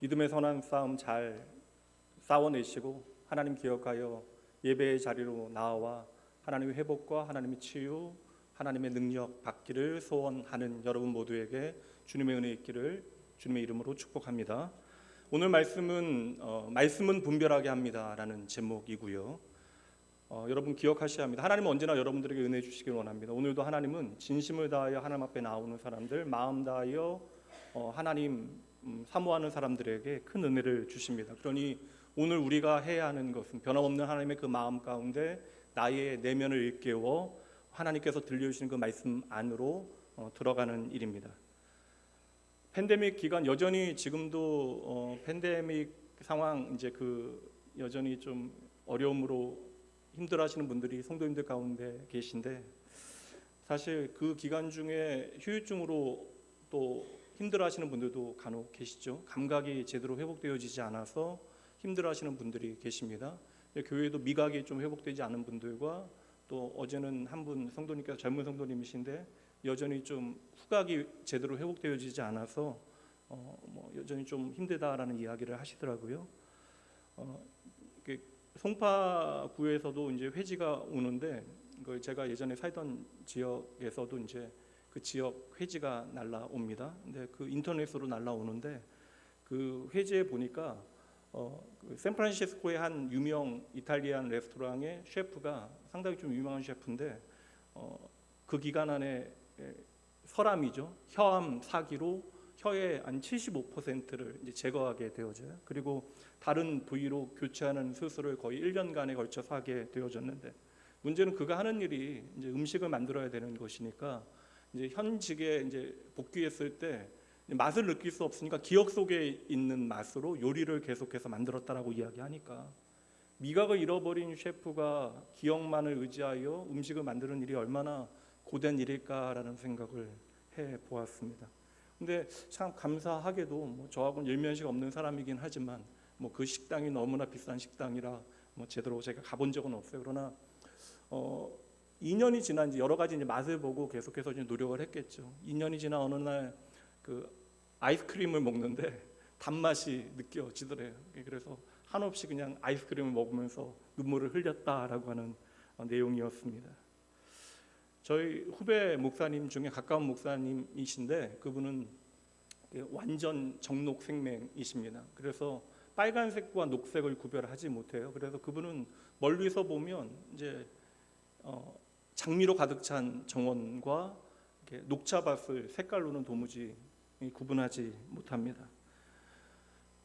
믿음의 선한 싸움 잘 싸워내시고 하나님 기억하여 예배의 자리로 나와 하나님의 회복과 하나님의 치유, 하나님의 능력 받기를 소원하는 여러분 모두에게 주님의 은혜 있기를 주님의 이름으로 축복합니다. 오늘 말씀은 분별하게 합니다라는 제목이고요. 여러분 기억하셔야 합니다. 하나님은 언제나 여러분들에게 은혜 주시길 원합니다. 오늘도 하나님은 진심을 다하여 하나님 앞에 나오는 사람들, 마음 다하여 하나님 사모하는 사람들에게 큰 은혜를 주십니다. 그러니 오늘 우리가 해야 하는 것은 변함없는 하나님의 그 마음 가운데 나의 내면을 일깨워 하나님께서 들려주시는 그 말씀 안으로 들어가는 일입니다. 팬데믹 기간 여전히 지금도 팬데믹 상황 이제 여전히 좀 어려움으로 힘들어하시는 분들이 성도님들 가운데 계신데, 사실 그 기간 중에 휴유증으로 또 힘들어하시는 분들도 간혹 계시죠. 감각이 제대로 회복되어지지 않아서 힘들어하시는 분들이 계십니다. 교회도 미각이 좀 회복되지 않은 분들과 또 어제는 한 분 성도님께서 젊은 성도님이신데 여전히 좀 후각이 제대로 회복되어지지 않아서 여전히 좀 힘들다라는 이야기를 하시더라고요. 송파구에서도 이제 회지가 오는데, 제가 예전에 살던 지역에서도 이제 그 지역 회지가 날라옵니다. 근데 그 인터넷으로 날라오는데 그 회지에 보니까 그 샌프란시스코의 한 유명 이탈리안 레스토랑의 셰프가 상당히 좀 유명한 셰프인데 그 기간 안에 설암이죠. 혀암 사기로 혀의 한 75%를 이제 제거하게 되어져요. 그리고 다른 부위로 교체하는 수술을 거의 1년간에 걸쳐서 하게 되어졌는데, 문제는 그가 하는 일이 이제 음식을 만들어야 되는 것이니까 이제 현직에 이제 복귀했을 때 맛을 느낄 수 없으니까 기억 속에 있는 맛으로 요리를 계속해서 만들었다라고 이야기하니까, 미각을 잃어버린 셰프가 기억만을 의지하여 음식을 만드는 일이 얼마나 고된 일일까라는 생각을 해 보았습니다. 근데 참 감사하게도 저하고는 일면식 없는 사람이긴 하지만 그 식당이 너무나 비싼 식당이라 제대로 제가 가본 적은 없어요. 그러나 2년이 지난 이제 여러 가지 이제 맛을 보고 계속해서 이제 노력을 했겠죠. 2년이 지난 어느 날 그 아이스크림을 먹는데 단맛이 느껴지더래요. 그래서 한없이 그냥 아이스크림을 먹으면서 눈물을 흘렸다라고 하는 내용이었습니다. 저희 후배 목사님 중에 가까운 목사님이신데 그분은 완전 정록 생맹이십니다. 그래서 빨간색과 녹색을 구별하지 못해요. 그래서 그분은 멀리서 보면 이제 장미로 가득 찬 정원과 녹차밭을 색깔로는 도무지 구분하지 못합니다.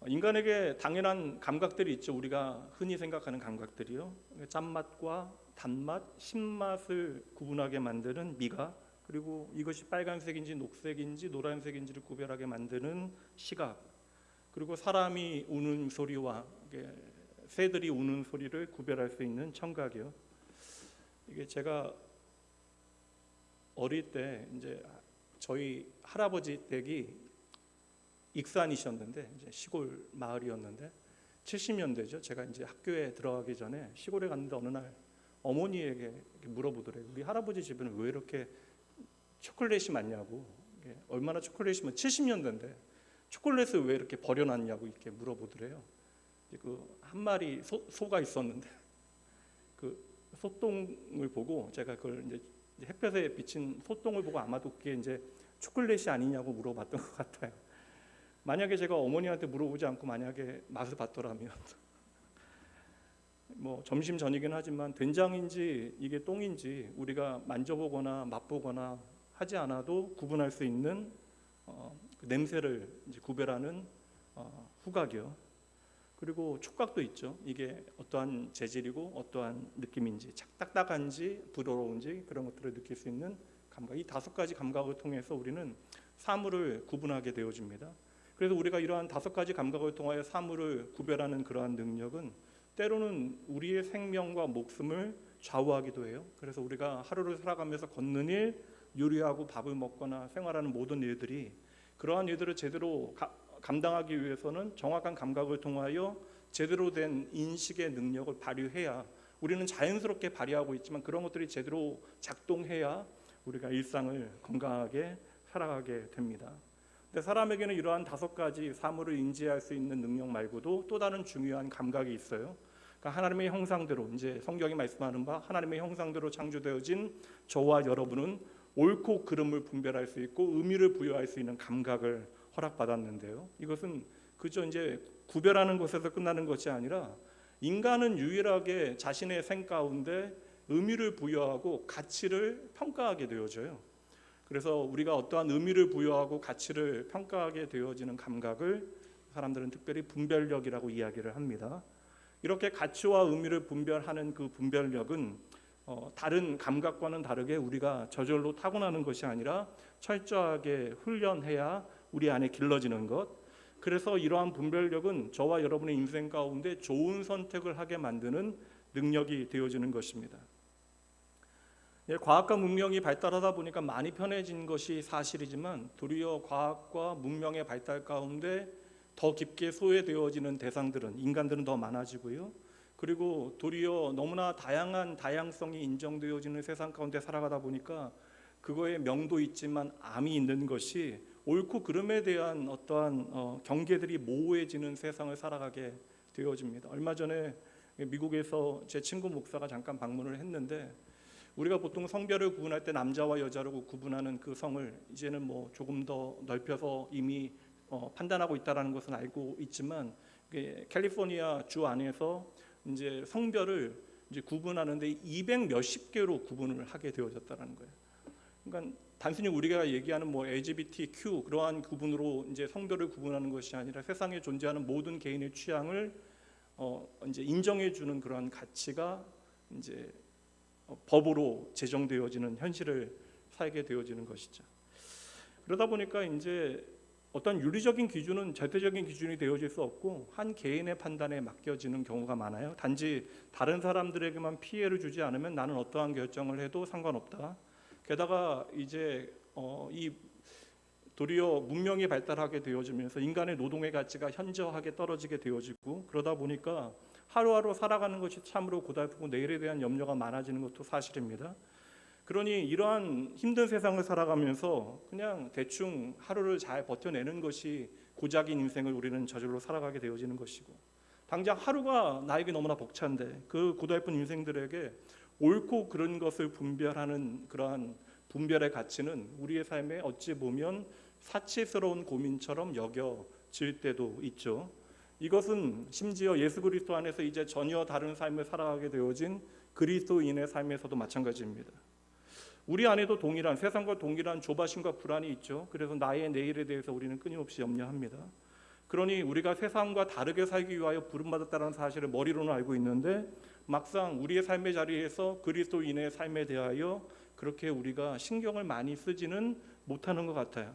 인간에게 당연한 감각들이 있죠. 우리가 흔히 생각하는 감각들이요. 짠맛과 단맛, 신맛을 구분하게 만드는 미각, 그리고 이것이 빨간색인지 녹색인지 노란색인지를 구별하게 만드는 시각, 그리고 사람이 우는 소리와 새들이 우는 소리를 구별할 수 있는 청각이요. 이게 제가 어릴 때 이제 저희 할아버지 댁이 익산이셨는데 이제 시골 마을이었는데 70년대죠. 제가 이제 학교에 들어가기 전에 시골에 갔는데 어느 날 어머니에게 물어보더래요. 우리 할아버지 집에는 왜 이렇게 초콜릿이 많냐고. 얼마나 초콜릿이면 70년대인데 초콜릿을 왜 이렇게 버려놨냐고 이렇게 물어보더래요. 그 한 마리 소가 있었는데 그 소똥을 보고 제가 그걸 이제 햇볕에 비친 소똥을 보고 아마도 그게 이제 초콜릿이 아니냐고 물어봤던 것 같아요. 만약에 제가 어머니한테 물어보지 않고 만약에 맛을 봤더라면 점심 전이긴 하지만 된장인지 이게 똥인지 우리가 만져보거나 맛보거나 하지 않아도 구분할 수 있는 그 냄새를 이제 구별하는 후각이요. 그리고 촉각도 있죠. 이게 어떠한 재질이고 어떠한 느낌인지, 딱딱한지 부드러운지 그런 것들을 느낄 수 있는 감각. 이 5가지 감각을 통해서 우리는 사물을 구분하게 되어집니다. 그래서 우리가 이러한 5가지 감각을 통하여 사물을 구별하는 그러한 능력은 때로는 우리의 생명과 목숨을 좌우하기도 해요. 그래서 우리가 하루를 살아가면서 걷는 일, 요리하고 밥을 먹거나 생활하는 모든 일들이 그러한 일들을 제대로 감당하기 위해서는 정확한 감각을 통하여 제대로 된 인식의 능력을 발휘해야, 우리는 자연스럽게 발휘하고 있지만 그런 것들이 제대로 작동해야 우리가 일상을 건강하게 살아가게 됩니다. 근데 사람에게는 이러한 5가지 사물을 인지할 수 있는 능력 말고도 또 다른 중요한 감각이 있어요. 그러니까 하나님의 형상대로, 이제 성경이 말씀하는 바 하나님의 형상대로 창조되어진 저와 여러분은 옳고 그름을 분별할 수 있고 의미를 부여할 수 있는 감각을 허락받았는데요. 이것은 그저 이제 구별하는 것에서 끝나는 것이 아니라 인간은 유일하게 자신의 생 가운데 의미를 부여하고 가치를 평가하게 되어져요. 그래서 우리가 어떠한 의미를 부여하고 가치를 평가하게 되어지는 감각을 사람들은 특별히 분별력이라고 이야기를 합니다. 이렇게 가치와 의미를 분별하는 그 분별력은 다른 감각과는 다르게 우리가 저절로 타고나는 것이 아니라 철저하게 훈련해야 우리 안에 길러지는 것. 그래서 이러한 분별력은 저와 여러분의 인생 가운데 좋은 선택을 하게 만드는 능력이 되어지는 것입니다. 과학과 문명이 발달하다 보니까 많이 편해진 것이 사실이지만 도리어 과학과 문명의 발달 가운데 더 깊게 소외되어지는 대상들은 인간들은 더 많아지고요. 그리고 도리어 너무나 다양한 다양성이 인정되어지는 세상 가운데 살아가다 보니까 그거에 명도 있지만 암이 있는 것이 옳고 그름에 대한 어떠한 경계들이 모호해지는 세상을 살아가게 되어집니다. 얼마 전에 미국에서 제 친구 목사가 잠깐 방문을 했는데 우리가 보통 성별을 구분할 때 남자와 여자로 구분하는 그 성을 이제는 뭐 조금 더 넓혀서 이미 판단하고 있다라는 것은 알고 있지만 캘리포니아 주 안에서 이제 성별을 이제 구분하는데 200 몇십 개로 구분을 하게 되어졌다는 거예요. 그러니까 단순히 우리가 얘기하는 뭐 LGBTQ 그러한 구분으로 이제 성별을 구분하는 것이 아니라 세상에 존재하는 모든 개인의 취향을 이제 인정해 주는 그러한 가치가 이제 법으로 제정되어지는 현실을 살게 되어지는 것이죠. 그러다 보니까 이제 어떤 윤리적인 기준은 절대적인 기준이 되어질 수 없고 한 개인의 판단에 맡겨지는 경우가 많아요. 단지 다른 사람들에게만 피해를 주지 않으면 나는 어떠한 결정을 해도 상관없다. 게다가 이제 이 도리어 문명이 발달하게 되어지면서 인간의 노동의 가치가 현저하게 떨어지게 되어지고 그러다 보니까 하루하루 살아가는 것이 참으로 고달프고 내일에 대한 염려가 많아지는 것도 사실입니다. 그러니 이러한 힘든 세상을 살아가면서 그냥 대충 하루를 잘 버텨내는 것이 고작인 인생을 우리는 저절로 살아가게 되어지는 것이고 당장 하루가 나에게 너무나 벅찬데 그 고달픈 인생들에게 옳고 그른 것을 분별하는 그러한 분별의 가치는 우리의 삶에 어찌 보면 사치스러운 고민처럼 여겨질 때도 있죠. 이것은 심지어 예수 그리스도 안에서 이제 전혀 다른 삶을 살아가게 되어진 그리스도인의 삶에서도 마찬가지입니다. 우리 안에도 동일한 세상과 동일한 조바심과 불안이 있죠. 그래서 나의 내일에 대해서 우리는 끊임없이 염려합니다. 그러니 우리가 세상과 다르게 살기 위하여 부름받았다는 사실을 머리로는 알고 있는데 막상 우리의 삶의 자리에서 그리스도인의 삶에 대하여 그렇게 우리가 신경을 많이 쓰지는 못하는 것 같아요.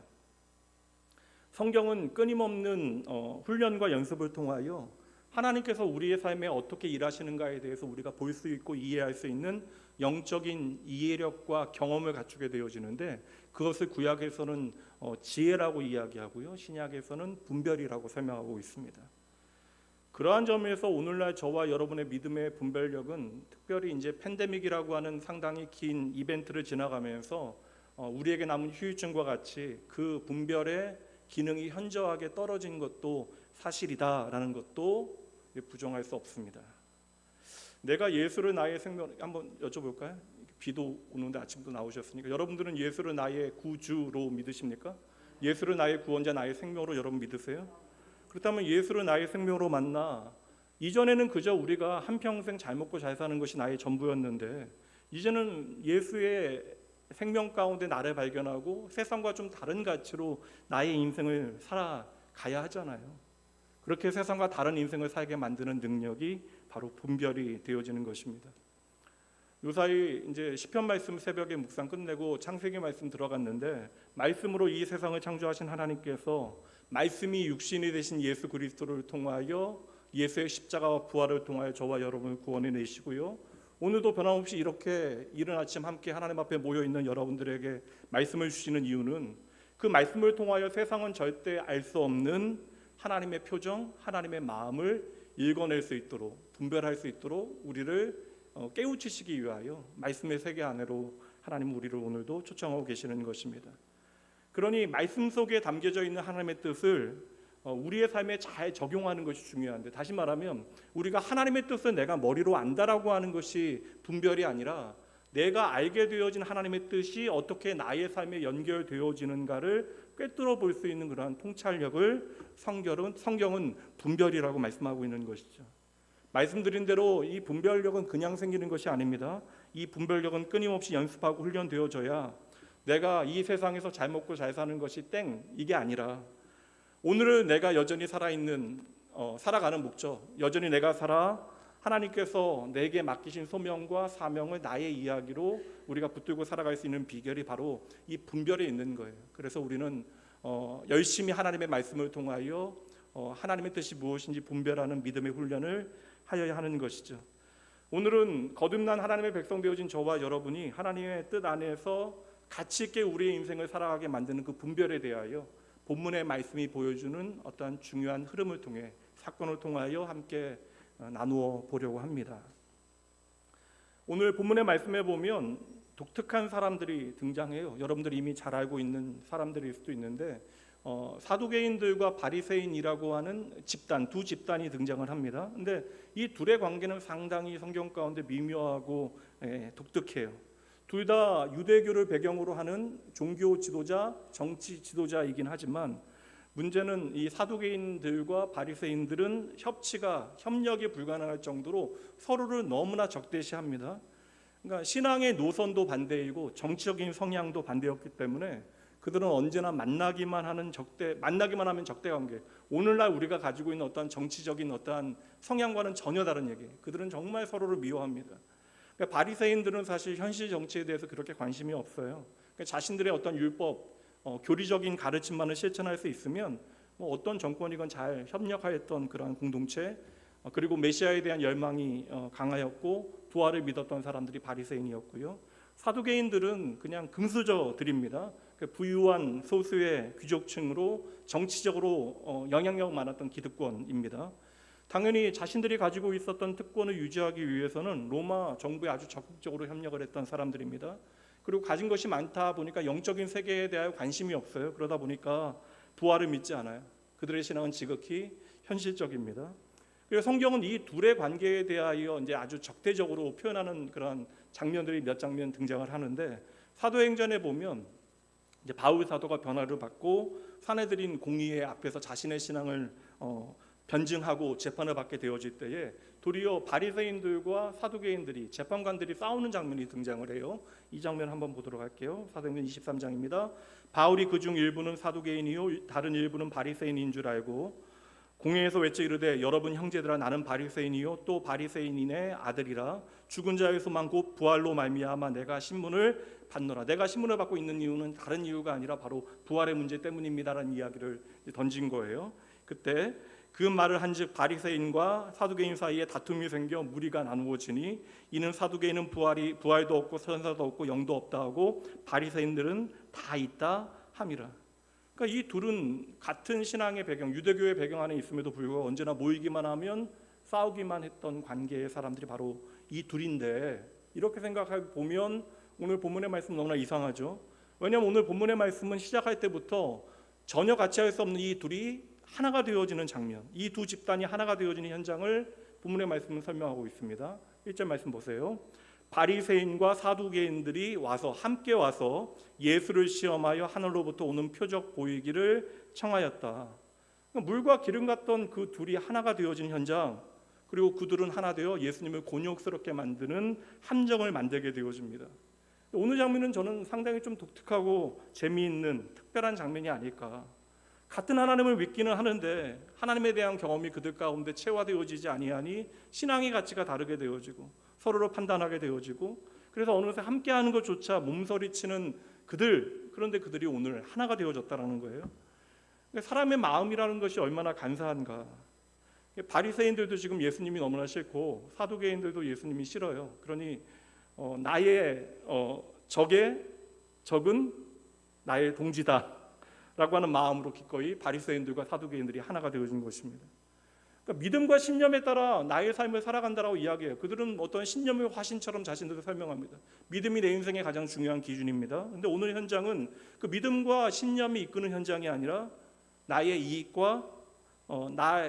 성경은 끊임없는 훈련과 연습을 통하여 하나님께서 우리의 삶에 어떻게 일하시는가에 대해서 우리가 볼 수 있고 이해할 수 있는 영적인 이해력과 경험을 갖추게 되어지는데 그것을 구약에서는 지혜라고 이야기하고요. 신약에서는 분별이라고 설명하고 있습니다. 그러한 점에서 오늘날 저와 여러분의 믿음의 분별력은 특별히 이제 팬데믹이라고 하는 상당히 긴 이벤트를 지나가면서 우리에게 남은 후유증과 같이 그 분별의 기능이 현저하게 떨어진 것도 사실이다라는 것도 부정할 수 없습니다. 내가 예수를 나의 생명 한번 여쭤볼까요? 비도 오는데 아침도 나오셨으니까 여러분들은 예수를 나의 구주로 믿으십니까? 예수를 나의 구원자, 나의 생명으로 여러분 믿으세요? 그렇다면 예수를 나의 생명으로 만나 이전에는 그저 우리가 한평생 잘 먹고 잘 사는 것이 나의 전부였는데 이제는 예수의 생명 가운데 나를 발견하고 세상과 좀 다른 가치로 나의 인생을 살아가야 하잖아요. 그렇게 세상과 다른 인생을 살게 만드는 능력이 바로 분별이 되어지는 것입니다. 요사이 이제 시편 말씀 새벽에 묵상 끝내고 창세기 말씀 들어갔는데 말씀으로 이 세상을 창조하신 하나님께서 말씀이 육신이 되신 예수 그리스도를 통하여 예수의 십자가와 부활을 통하여 저와 여러분을 구원해 내시고요. 오늘도 변함없이 이렇게 이른 아침 함께 하나님 앞에 모여 있는 여러분들에게 말씀을 주시는 이유는 그 말씀을 통하여 세상은 절대 알 수 없는 하나님의 표정, 하나님의 마음을 읽어낼 수 있도록 분별할 수 있도록 우리를 깨우치시기 위하여 말씀의 세계 안으로 하나님 우리를 오늘도 초청하고 계시는 것입니다. 그러니 말씀 속에 담겨져 있는 하나님의 뜻을 우리의 삶에 잘 적용하는 것이 중요한데, 다시 말하면 우리가 하나님의 뜻을 내가 머리로 안다라고 하는 것이 분별이 아니라 내가 알게 되어진 하나님의 뜻이 어떻게 나의 삶에 연결되어지는가를 꿰뚫어 볼 수 있는 그러한 통찰력을 성경은 분별이라고 말씀하고 있는 것이죠. 말씀드린 대로 이 분별력은 그냥 생기는 것이 아닙니다. 이 분별력은 끊임없이 연습하고 훈련되어져야 내가 이 세상에서 잘 먹고 잘 사는 것이 이게 아니라 오늘을 내가 여전히 살아가는 목적, 여전히 내가 살아 하나님께서 내게 맡기신 소명과 사명을 나의 이야기로 우리가 붙들고 살아갈 수 있는 비결이 바로 이 분별에 있는 거예요. 그래서 우리는 열심히 하나님의 말씀을 통하여 하나님의 뜻이 무엇인지 분별하는 믿음의 훈련을 하여야 하는 것이죠. 오늘은 거듭난 하나님의 백성 되어진 저와 여러분이 하나님의 뜻 안에서 가치 있게 우리의 인생을 살아가게 만드는 그 분별에 대하여 본문의 말씀이 보여주는 어떠한 중요한 흐름을 통해, 사건을 통하여 함께 나누어 보려고 합니다. 오늘 본문의 말씀에 보면 독특한 사람들이 등장해요. 여러분들이 이미 잘 알고 있는 사람들일 수도 있는데 사두개인들과 바리새인이라고 하는 두 집단이 등장을 합니다. 근데 이 둘의 관계는 상당히 성경 가운데 미묘하고 독특해요. 둘 다 유대교를 배경으로 하는 종교 지도자, 정치 지도자이긴 하지만 문제는 이 사두개인들과 바리새인들은 협력이 불가능할 정도로 서로를 너무나 적대시합니다. 그러니까 신앙의 노선도 반대이고 정치적인 성향도 반대였기 때문에 그들은 언제나 만나기만 하면 적대 관계. 오늘날 우리가 가지고 있는 어떤 정치적인 어떠한 성향과는 전혀 다른 얘기. 그들은 정말 서로를 미워합니다. 그러니까 바리새인들은 사실 현실 정치에 대해서 그렇게 관심이 없어요. 그러니까 자신들의 어떤 율법, 교리적인 가르침만을 실천할 수 있으면 어떤 정권이건 잘 협력하였던 그러한 공동체, 그리고 메시아에 대한 열망이 강하였고 부활을 믿었던 사람들이 바리새인이었고요. 사두개인들은 그냥 금수저들입니다. 부유한 소수의 귀족층으로 정치적으로 영향력 많았던 기득권입니다. 당연히 자신들이 가지고 있었던 특권을 유지하기 위해서는 로마 정부에 아주 적극적으로 협력을 했던 사람들입니다. 그리고 가진 것이 많다 보니까 영적인 세계에 대하여 관심이 없어요. 그러다 보니까 부활을 믿지 않아요. 그들의 신앙은 지극히 현실적입니다. 그래서 성경은 이 둘의 관계에 대하여 이제 아주 적대적으로 표현하는 그런 장면들이 몇 장면 등장을 하는데, 사도행전에 보면 이제 바울 사도가 변화를 받고 사내들인 공의회 앞에서 자신의 신앙을 변증하고 재판을 받게 되어질 때에 도리어 바리새인들과 사두개인들이, 재판관들이 싸우는 장면이 등장을 해요. 이 장면 한번 보도록 할게요. 사도행전 23장입니다. 바울이 그중 일부는 사두개인이요 다른 일부는 바리새인인 줄 알고 공회에서 외쳐 이르되 여러분 형제들아 나는 바리새인이요 또 바리새인인의 아들이라 죽은 자의 소망 곧 부활로 말미암아 내가 신문을 받노라. 내가 신문을 받고 있는 이유는 다른 이유가 아니라 바로 부활의 문제 때문입니다라는 이야기를 던진 거예요. 그때 그 말을 한즉 바리새인과 사두개인 사이에 다툼이 생겨 무리가 나누어지니 이는 사두개인은 부활도 없고 천사도 없고 영도 없다 하고 바리새인들은 다 있다 함이라. 그러니까 이 둘은 같은 신앙의 배경, 유대교의 배경 안에 있음에도 불구하고 언제나 모이기만 하면 싸우기만 했던 관계의 사람들이 바로 이 둘인데, 이렇게 생각해 보면 오늘 본문의 말씀 너무나 이상하죠. 왜냐하면 오늘 본문의 말씀은 시작할 때부터 전혀 같이 할 수 없는 이 둘이 하나가 되어지는 장면, 이 두 집단이 하나가 되어지는 현장을 본문의 말씀은 설명하고 있습니다. 1절 말씀 보세요. 바리새인과 사두개인들이 함께 와서 예수를 시험하여 하늘로부터 오는 표적 보이기를 청하였다. 물과 기름 같던 그 둘이 하나가 되어진 현장, 그리고 그들은 하나 되어 예수님을 곤욕스럽게 만드는 함정을 만들게 되어집니다. 오늘 장면은 저는 상당히 좀 독특하고 재미있는 특별한 장면이 아닐까. 같은 하나님을 믿기는 하는데 하나님에 대한 경험이 그들 가운데 체화되어지지 아니하니 신앙의 가치가 다르게 되어지고 서로를 판단하게 되어지고, 그래서 어느새 함께하는 것조차 몸서리치는 그런데 그들이 오늘 하나가 되어졌다라는 거예요. 사람의 마음이라는 것이 얼마나 간사한가. 바리새인들도 지금 예수님이 너무나 싫고 사두개인들도 예수님이 싫어요. 그러니 나의 적은 나의 동지다 라고 하는 마음으로 기꺼이 바리새인들과 사두개인들이 하나가 되어진 것입니다. 그러니까 믿음과 신념에 따라 나의 삶을 살아간다라고 이야기해요. 그들은 어떤 신념의 화신처럼 자신들을 설명합니다. 믿음이 내 인생의 가장 중요한 기준입니다. 근데 오늘 현장은 그 믿음과 신념이 이끄는 현장이 아니라 나의 이익과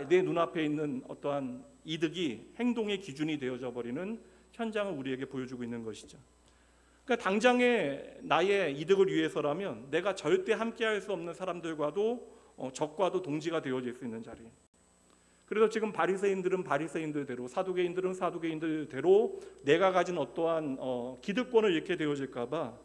내 눈앞에 있는 어떠한 이득이 행동의 기준이 되어져 버리는 현장을 우리에게 보여주고 있는 것이죠. 그러니까 당장의 나의 이득을 위해서라면 내가 절대 함께할 수 없는 사람들과도 적과도 동지가 되어질 수 있는 자리. 그래서 지금 바리새인들은 바리새인들대로, 사두개인들은 사두개인들대로 내가 가진 어떠한 기득권을 잃게 되어질까봐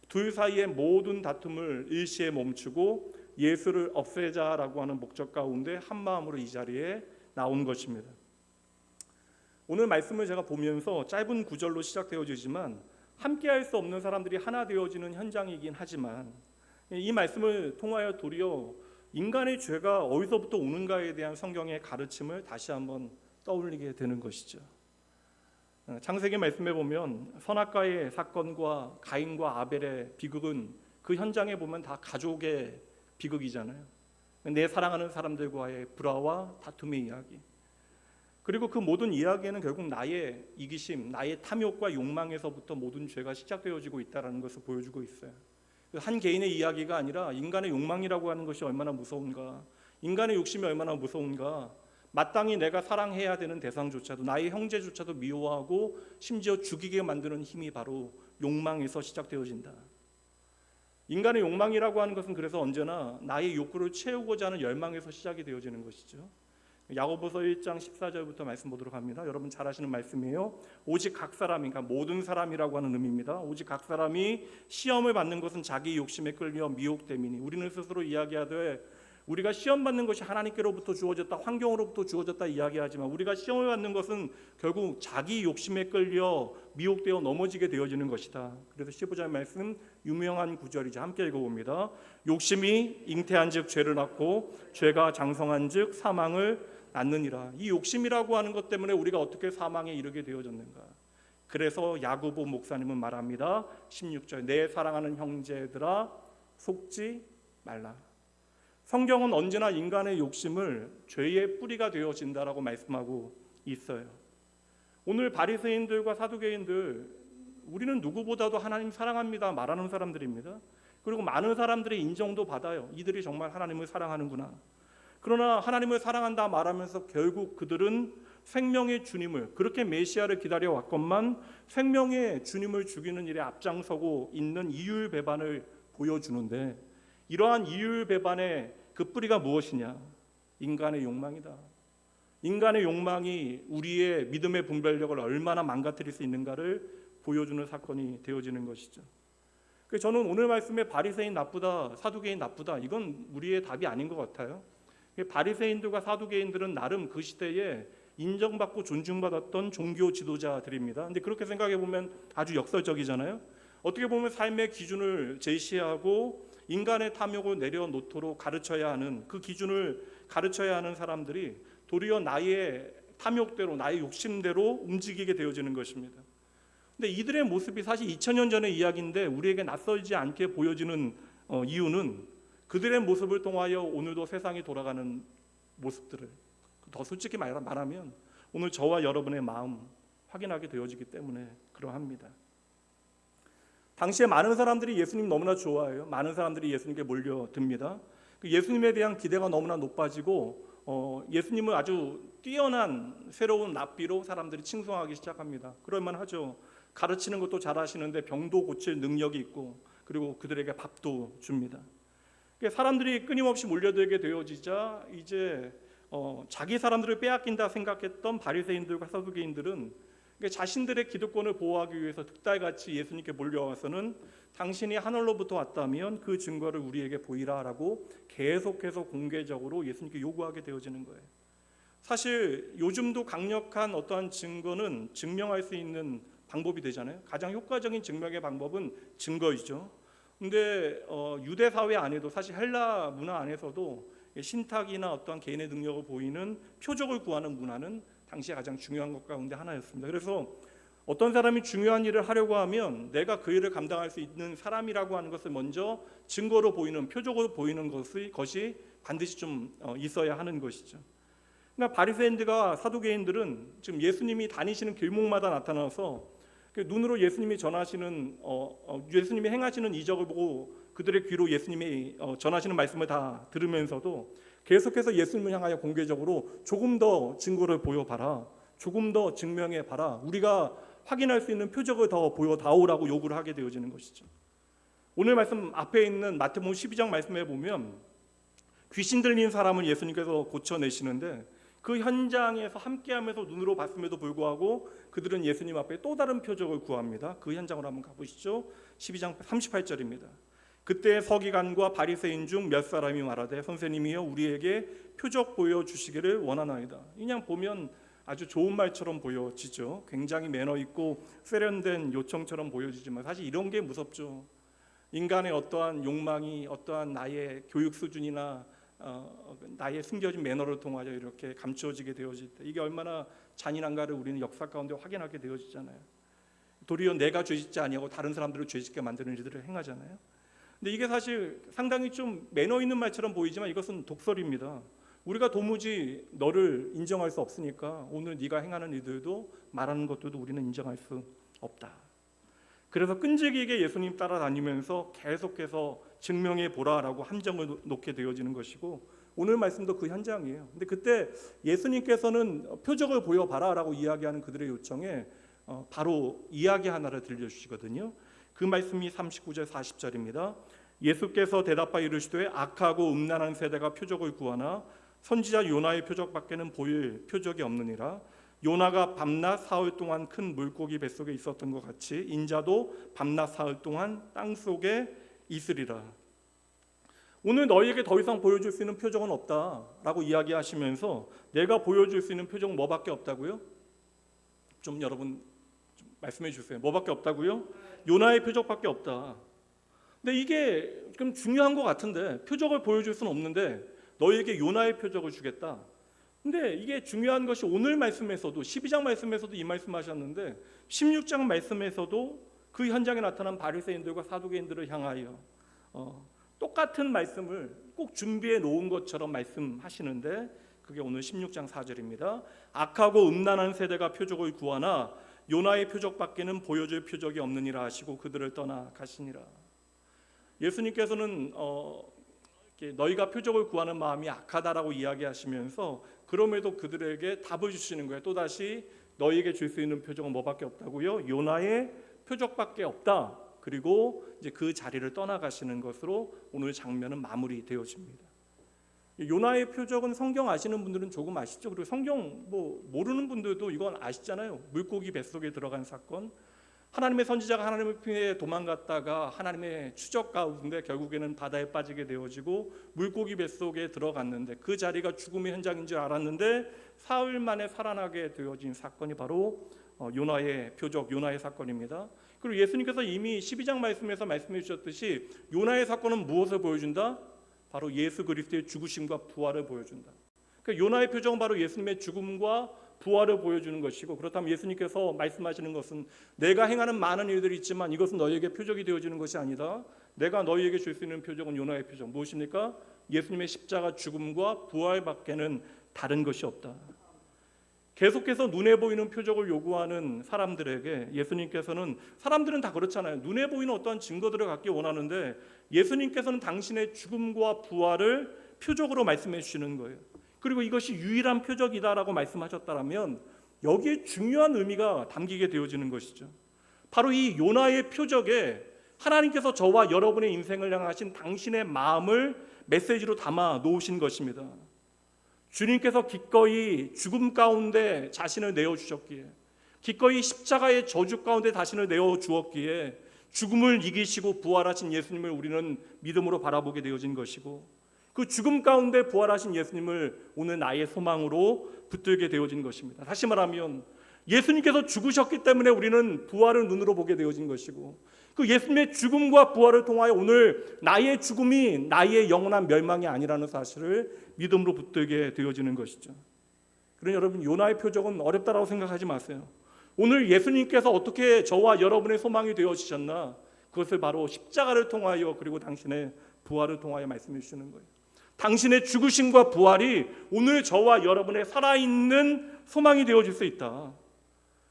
둘 사이의 모든 다툼을 일시에 멈추고 예수를 없애자라고 하는 목적 가운데 한 마음으로 이 자리에 나온 것입니다. 오늘 말씀을 제가 보면서 짧은 구절로 시작되어지지만 함께할 수 없는 사람들이 하나 되어지는 현장이긴 하지만 이 말씀을 통하여 도리어 인간의 죄가 어디서부터 오는가에 대한 성경의 가르침을 다시 한번 떠올리게 되는 것이죠. 창세기 말씀에 보면 선악과의 사건과 가인과 아벨의 비극은 그 현장에 보면 다 가족의 비극이잖아요. 내 사랑하는 사람들과의 불화와 다툼의 이야기. 그리고 그 모든 이야기에는 결국 나의 이기심, 나의 탐욕과 욕망에서부터 모든 죄가 시작되어지고 있다는 것을 보여주고 있어요. 한 개인의 이야기가 아니라 인간의 욕망이라고 하는 것이 얼마나 무서운가, 인간의 욕심이 얼마나 무서운가, 마땅히 내가 사랑해야 되는 대상조차도, 나의 형제조차도 미워하고 심지어 죽이게 만드는 힘이 바로 욕망에서 시작되어진다. 인간의 욕망이라고 하는 것은 그래서 언제나 나의 욕구를 채우고자 하는 열망에서 시작이 되어지는 것이죠. 야고보서 1장 14절부터 말씀 보도록 합니다. 여러분 잘 아시는 말씀이에요. 오직 각 사람이, 그러니까 모든 사람이라고 하는 의미입니다. 오직 각 사람이 시험을 받는 것은 자기 욕심에 끌려 미혹됨이니, 우리는 스스로 이야기하되 우리가 시험 받는 것이 하나님께로부터 주어졌다, 환경으로부터 주어졌다 이야기하지만 우리가 시험을 받는 것은 결국 자기 욕심에 끌려 미혹되어 넘어지게 되어지는 것이다. 그래서 15절 말씀 유명한 구절이죠. 함께 읽어봅니다. 욕심이 잉태한즉 죄를 낳고 죄가 장성한즉 사망을 낳느니라. 이 욕심이라고 하는 것 때문에 우리가 어떻게 사망에 이르게 되어졌는가. 그래서 야고보 목사님은 말합니다. 16절 내 사랑하는 형제들아 속지 말라. 성경은 언제나 인간의 욕심을 죄의 뿌리가 되어진다라고 말씀하고 있어요. 오늘 바리새인들과 사두개인들, 우리는 누구보다도 하나님 사랑합니다 말하는 사람들입니다. 그리고 많은 사람들의 인정도 받아요. 이들이 정말 하나님을 사랑하는구나. 그러나 하나님을 사랑한다 말하면서 결국 그들은 생명의 주님을, 그렇게 메시아를 기다려왔건만 생명의 주님을 죽이는 일에 앞장서고 있는 이율배반을 보여주는데, 이러한 이율배반의 그 뿌리가 무엇이냐? 인간의 욕망이다. 인간의 욕망이 우리의 믿음의 분별력을 얼마나 망가뜨릴 수 있는가를 보여주는 사건이 되어지는 것이죠. 그래서 저는 오늘 말씀에 바리새인 나쁘다, 사두개인 나쁘다, 이건 우리의 답이 아닌 것 같아요. 바리새인들과 사두개인들은 나름 그 시대에 인정받고 존중받았던 종교 지도자들입니다. 근데 그렇게 생각해 보면 아주 역설적이잖아요. 어떻게 보면 삶의 기준을 제시하고 인간의 탐욕을 내려놓도록 가르쳐야 하는, 그 기준을 가르쳐야 하는 사람들이 도리어 나의 탐욕대로, 나의 욕심대로 움직이게 되어지는 것입니다. 근데 이들의 모습이 사실 2000년 전의 이야기인데 우리에게 낯설지 않게 보여지는 이유는 그들의 모습을 통하여 오늘도 세상이 돌아가는 모습들을 더 솔직히 말하면 오늘 저와 여러분의 마음 확인하게 되어지기 때문에 그러합니다. 당시에 많은 사람들이 예수님 너무나 좋아해요. 많은 사람들이 예수님께 몰려듭니다. 예수님에 대한 기대가 너무나 높아지고 예수님을 아주 뛰어난 새로운 랍비로 사람들이 칭송하기 시작합니다. 그럴만 하죠. 가르치는 것도 잘하시는데 병도 고칠 능력이 있고, 그리고 그들에게 밥도 줍니다. 사람들이 끊임없이 몰려들게 되어지자 이제 자기 사람들을 빼앗긴다 생각했던 바리새인들과 사두개인들은 자신들의 기득권을 보호하기 위해서 득달같이 예수님께 몰려와서는 당신이 하늘로부터 왔다면 그 증거를 우리에게 보이라라고 계속해서 공개적으로 예수님께 요구하게 되어지는 거예요. 사실 요즘도 강력한 어떠한 증거는 증명할 수 있는 방법이 되잖아요. 가장 효과적인 증명의 방법은 증거이죠. 근데 유대 사회 안에도, 사실 헬라 문화 안에서도 신탁이나 어떠한 개인의 능력을 보이는 표적을 구하는 문화는 당시에 가장 중요한 것 가운데 하나였습니다. 그래서 어떤 사람이 중요한 일을 하려고 하면 내가 그 일을 감당할 수 있는 사람이라고 하는 것을 먼저 증거로 보이는, 표적으로 보이는 것이 반드시 좀 있어야 하는 것이죠. 그러니까 바리새인들과 사두개인들은 지금 예수님이 다니시는 길목마다 나타나서 눈으로 예수님이 전하시는 예수님이 행하시는 이적을 보고 그들의 귀로 예수님이 전하시는 말씀을 다 들으면서도 계속해서 예수님을 향하여 공개적으로 조금 더 증거를 보여봐라, 조금 더 증명해봐라, 우리가 확인할 수 있는 표적을 더 보여다오라고 요구를 하게 되어지는 것이죠. 오늘 말씀 앞에 있는 마태복음 12장 말씀에 보면 귀신 들린 사람을 예수님께서 고쳐내시는데 그 현장에서 함께하면서 눈으로 봤음에도 불구하고 그들은 예수님 앞에 또 다른 표적을 구합니다. 그 현장으로 한번 가보시죠. 12장 38절입니다. 그때 서기관과 바리새인 중 몇 사람이 말하되 선생님이여 우리에게 표적 보여주시기를 원하나이다. 그냥 보면 아주 좋은 말처럼 보여지죠. 굉장히 매너 있고 세련된 요청처럼 보여지지만 사실 이런 게 무섭죠. 인간의 어떠한 욕망이 어떠한 나의 교육 수준이나 나의 숨겨진 매너를 통하여 이렇게 감추어지게 되어질 때 이게 얼마나 잔인한가를 우리는 역사 가운데 확인하게 되어지잖아요. 도리어 내가 죄짓지 아니하고 다른 사람들을 죄짓게 만드는 일들을 행하잖아요. 근데 이게 사실 상당히 좀 매너 있는 말처럼 보이지만 이것은 독설입니다. 우리가 도무지 너를 인정할 수 없으니까 오늘 네가 행하는 일들도 말하는 것들도 우리는 인정할 수 없다. 그래서 끈질기게 예수님 따라다니면서 계속해서 증명해 보라라고 함정을 놓게 되어지는 것이고 오늘 말씀도 그 현장이에요. 근데 그때 예수님께서는 표적을 보여봐라라고 이야기하는 그들의 요청에 바로 이야기 하나를 들려주시거든요. 그 말씀이 39절 40절입니다. 예수께서 대답하여 이르시되 악하고 음란한 세대가 표적을 구하나 선지자 요나의 표적밖에는 보일 표적이 없느니라. 요나가 밤낮 사흘 동안 큰 물고기 뱃속에 있었던 것 같이 인자도 밤낮 사흘 동안 땅속에 있으리라. 오늘 너희에게 더 이상 보여줄 수 있는 표적은 없다라고 이야기하시면서 내가 보여줄 수 있는 표적은 뭐밖에 없다고요? 좀 여러분 좀 말씀해 주세요. 뭐밖에 없다고요? 요나의 표적밖에 없다. 근데 이게 좀 중요한 것 같은데 표적을 보여줄 수는 없는데 너희에게 요나의 표적을 주겠다. 근데 이게 중요한 것이 오늘 말씀에서도 12장 말씀에서도 이 말씀하셨는데 16장 말씀에서도 그 현장에 나타난 바리새인들과 사두개인들을 향하여 똑같은 말씀을 꼭 준비해 놓은 것처럼 말씀하시는데 그게 오늘 16장 4절입니다. 악하고 음란한 세대가 표적을 구하나 요나의 표적밖에는 보여줄 표적이 없느니라 하시고 그들을 떠나 가시니라. 예수님께서는 너희가 표적을 구하는 마음이 악하다라고 이야기하시면서 그럼에도 그들에게 답을 주시는 거예요. 또다시 너희에게 줄 수 있는 표적은 뭐밖에 없다고요? 요나의 표적밖에 없다. 그리고 이제 그 자리를 떠나가시는 것으로 오늘 장면은 마무리되어집니다. 요나의 표적은 성경 아시는 분들은 조금 아시죠? 그리고 성경 모르는 분들도 이건 아시잖아요. 물고기 뱃속에 들어간 사건. 하나님의 선지자가 하나님을 피해 도망갔다가 하나님의 추적 가운데 결국에는 바다에 빠지게 되어지고 물고기 뱃속에 들어갔는데 그 자리가 죽음의 현장인 줄 알았는데 사흘 만에 살아나게 되어진 사건이 바로 요나의 표적, 요나의 사건입니다. 그리고 예수님께서 이미 12장 말씀에서 말씀해 주셨듯이 요나의 사건은 무엇을 보여준다? 바로 예수 그리스도의 죽으심과 부활을 보여준다. 그러니까 요나의 표적은 바로 예수님의 죽음과 부활을 보여주는 것이고 그렇다면 예수님께서 말씀하시는 것은 내가 행하는 많은 일들이 있지만 이것은 너희에게 표적이 되어지는 것이 아니다. 내가 너희에게 줄 수 있는 표적은 요나의 표적. 무엇입니까? 예수님의 십자가 죽음과 부활밖에는 다른 것이 없다. 계속해서 눈에 보이는 표적을 요구하는 사람들에게 예수님께서는 사람들은 다 그렇잖아요. 눈에 보이는 어떠한 증거들을 갖기 원하는데 예수님께서는 당신의 죽음과 부활을 표적으로 말씀해 주시는 거예요. 그리고 이것이 유일한 표적이다라고 말씀하셨다면 여기에 중요한 의미가 담기게 되어지는 것이죠. 바로 이 요나의 표적에 하나님께서 저와 여러분의 인생을 향하신 당신의 마음을 메시지로 담아 놓으신 것입니다. 주님께서 기꺼이 죽음 가운데 자신을 내어주셨기에 기꺼이 십자가의 저주 가운데 자신을 내어주었기에 죽음을 이기시고 부활하신 예수님을 우리는 믿음으로 바라보게 되어진 것이고 그 죽음 가운데 부활하신 예수님을 오늘 나의 소망으로 붙들게 되어진 것입니다. 다시 말하면 예수님께서 죽으셨기 때문에 우리는 부활을 눈으로 보게 되어진 것이고 그 예수님의 죽음과 부활을 통하여 오늘 나의 죽음이 나의 영원한 멸망이 아니라는 사실을 믿음으로 붙들게 되어지는 것이죠. 그러니 여러분 요나의 표적은 어렵다라고 생각하지 마세요. 오늘 예수님께서 어떻게 저와 여러분의 소망이 되어지셨나 그것을 바로 십자가를 통하여 그리고 당신의 부활을 통하여 말씀해 주시는 거예요. 당신의 죽으심과 부활이 오늘 저와 여러분의 살아있는 소망이 되어질 수 있다.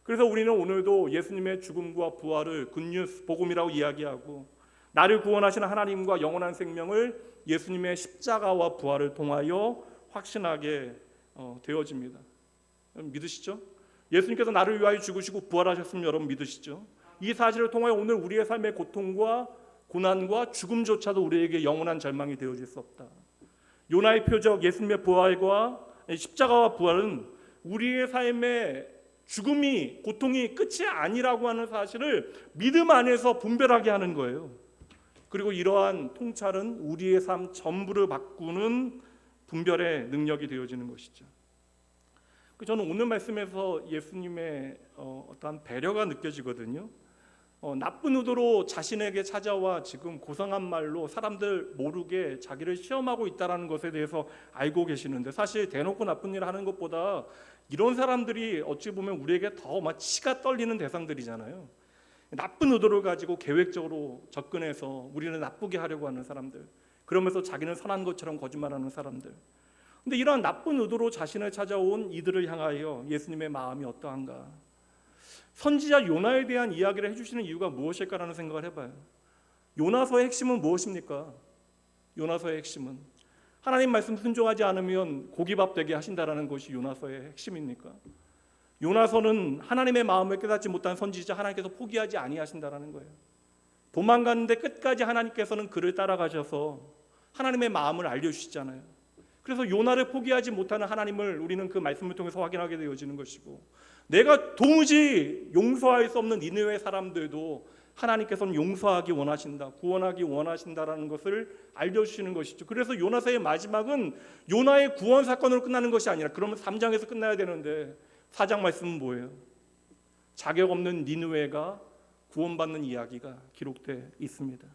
그래서 우리는 오늘도 예수님의 죽음과 부활을 굿뉴스, 복음이라고 이야기하고 나를 구원하시는 하나님과 영원한 생명을 예수님의 십자가와 부활을 통하여 확신하게 되어집니다. 믿으시죠? 예수님께서 나를 위하여 죽으시고 부활하셨으면 여러분 믿으시죠? 이 사실을 통하여 오늘 우리의 삶의 고통과 고난과 죽음조차도 우리에게 영원한 절망이 되어질 수 없다. 요나의 표적 예수님의 부활과 십자가와 부활은 우리의 삶의 죽음이 고통이 끝이 아니라고 하는 사실을 믿음 안에서 분별하게 하는 거예요. 그리고 이러한 통찰은 우리의 삶 전부를 바꾸는 분별의 능력이 되어지는 것이죠. 저는 오늘 말씀에서 예수님의 어떠한 배려가 느껴지거든요. 나쁜 의도로 자신에게 찾아와 지금 고상한 말로 사람들 모르게 자기를 시험하고 있다는 것에 대해서 알고 계시는데, 사실 대놓고 나쁜 일을 하는 것보다 이런 사람들이 어찌 보면 우리에게 더 막 치가 떨리는 대상들이잖아요. 나쁜 의도를 가지고 계획적으로 접근해서 우리를 나쁘게 하려고 하는 사람들, 그러면서 자기는 선한 것처럼 거짓말하는 사람들. 근데 이러한 나쁜 의도로 자신을 찾아온 이들을 향하여 예수님의 마음이 어떠한가? 선지자 요나에 대한 이야기를 해주시는 이유가 무엇일까라는 생각을 해봐요. 요나서의 핵심은 무엇입니까? 요나서의 핵심은 하나님 말씀 순종하지 않으면 고기밥 되게 하신다라는 것이 요나서의 핵심입니까? 요나서는 하나님의 마음을 깨닫지 못한 선지자 하나님께서 포기하지 아니하신다라는 거예요. 도망갔는데 끝까지 하나님께서는 그를 따라가셔서 하나님의 마음을 알려주시잖아요. 그래서 요나를 포기하지 못하는 하나님을 우리는 그 말씀을 통해서 확인하게 되어지는 것이고, 내가 도무지 용서할 수 없는 니느웨 사람들도 하나님께서는 용서하기 원하신다, 구원하기 원하신다라는 것을 알려주시는 것이죠. 그래서 요나서의 마지막은 요나의 구원 사건으로 끝나는 것이 아니라, 그러면 3장에서 끝나야 되는데 4장 말씀은 뭐예요? 자격 없는 니느웨가 구원받는 이야기가 기록되어 있습니다.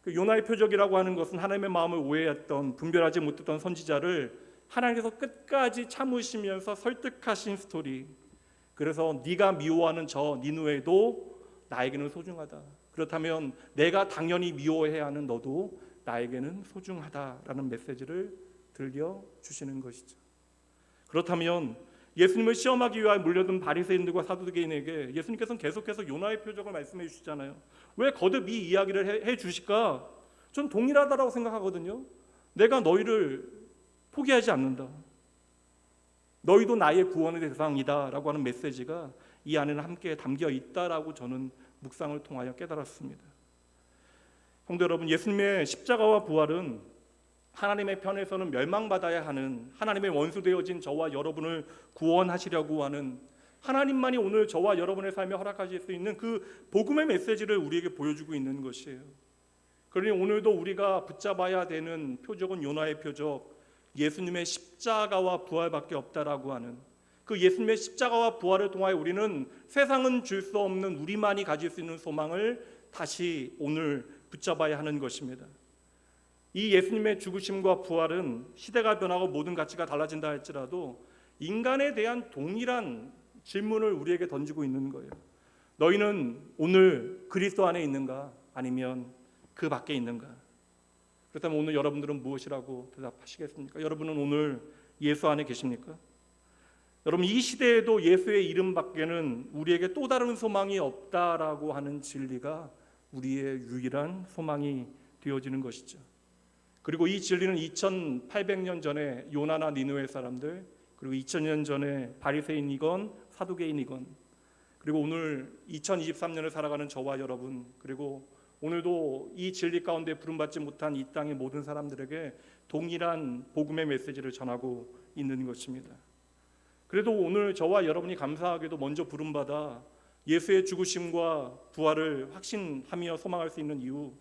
요나의 표적이라고 하는 것은 하나님의 마음을 오해했던, 분별하지 못했던 선지자를 하나님께서 끝까지 참으시면서 설득하신 스토리. 그래서 네가 미워하는 저 니느웨도 나에게는 소중하다. 그렇다면 내가 당연히 미워해야 하는 너도 나에게는 소중하다라는 메시지를 들려주시는 것이죠. 그렇다면 예수님을 시험하기 위하여 몰려든 바리새인들과 사두개인에게 예수님께서는 계속해서 요나의 표적을 말씀해 주시잖아요. 왜 거듭 이 이야기를 해 주실까? 전 동일하다라고 생각하거든요. 내가 너희를 포기하지 않는다, 너희도 나의 구원의 대상이다라고 하는 메시지가 이 안에는 함께 담겨 있다라고 저는 묵상을 통하여 깨달았습니다. 성도 여러분, 예수님의 십자가와 부활은 하나님의 편에서는 멸망받아야 하는, 하나님의 원수 되어진 저와 여러분을 구원하시려고 하는, 하나님만이 오늘 저와 여러분의 삶에 허락하실 수 있는 그 복음의 메시지를 우리에게 보여주고 있는 것이에요. 그러니 오늘도 우리가 붙잡아야 되는 표적은 요나의 표적, 예수님의 십자가와 부활밖에 없다라고 하는 그 예수님의 십자가와 부활을 통하여 우리는 세상은 줄 수 없는, 우리만이 가질 수 있는 소망을 다시 오늘 붙잡아야 하는 것입니다. 이 예수님의 죽으심과 부활은 시대가 변하고 모든 가치가 달라진다 할지라도 인간에 대한 동일한 질문을 우리에게 던지고 있는 거예요. 너희는 오늘 그리스도 안에 있는가? 아니면 그 밖에 있는가? 그렇다면 오늘 여러분들은 무엇이라고 대답하시겠습니까? 여러분은 오늘 예수 안에 계십니까? 여러분, 이 시대에도 예수의 이름 밖에는 우리에게 또 다른 소망이 없다라고 하는 진리가 우리의 유일한 소망이 되어지는 것이죠. 그리고 이 진리는 2800년 전에 요나나 니느웨 사람들, 그리고 2000년 전에 바리새인이건 사두개인이건, 그리고 오늘 2023년을 살아가는 저와 여러분, 그리고 오늘도 이 진리 가운데 부름받지 못한 이 땅의 모든 사람들에게 동일한 복음의 메시지를 전하고 있는 것입니다. 그래도 오늘 저와 여러분이 감사하게도 먼저 부름받아 예수의 죽으심과 부활을 확신하며 소망할 수 있는 이유,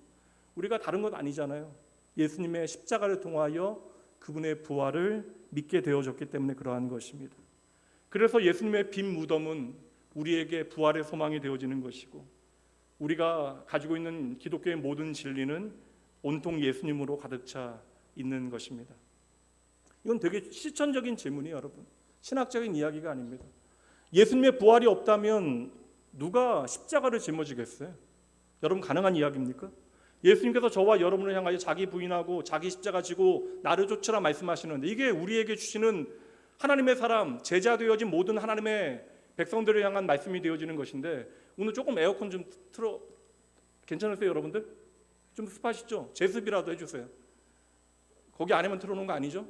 우리가 다른 것 아니잖아요. 예수님의 십자가를 통하여 그분의 부활을 믿게 되어졌기 때문에 그러한 것입니다. 그래서 예수님의 빈 무덤은 우리에게 부활의 소망이 되어지는 것이고, 우리가 가지고 있는 기독교의 모든 진리는 온통 예수님으로 가득 차 있는 것입니다. 이건 되게 실천적인 질문이에요, 여러분. 신학적인 이야기가 아닙니다. 예수님의 부활이 없다면 누가 십자가를 짊어지겠어요? 여러분, 가능한 이야기입니까? 예수님께서 저와 여러분을 향하여 자기 부인하고 자기 십자가 지고 나를 쫓으라 말씀하시는데, 이게 우리에게 주시는 하나님의 사람, 제자 되어진 모든 하나님의 백성들을 향한 말씀이 되어지는 것인데, 오늘 조금 에어컨 좀 틀어, 괜찮으세요 여러분들? 좀 습하시죠? 제습이라도 해주세요. 거기 안에만 틀어놓은 거 아니죠?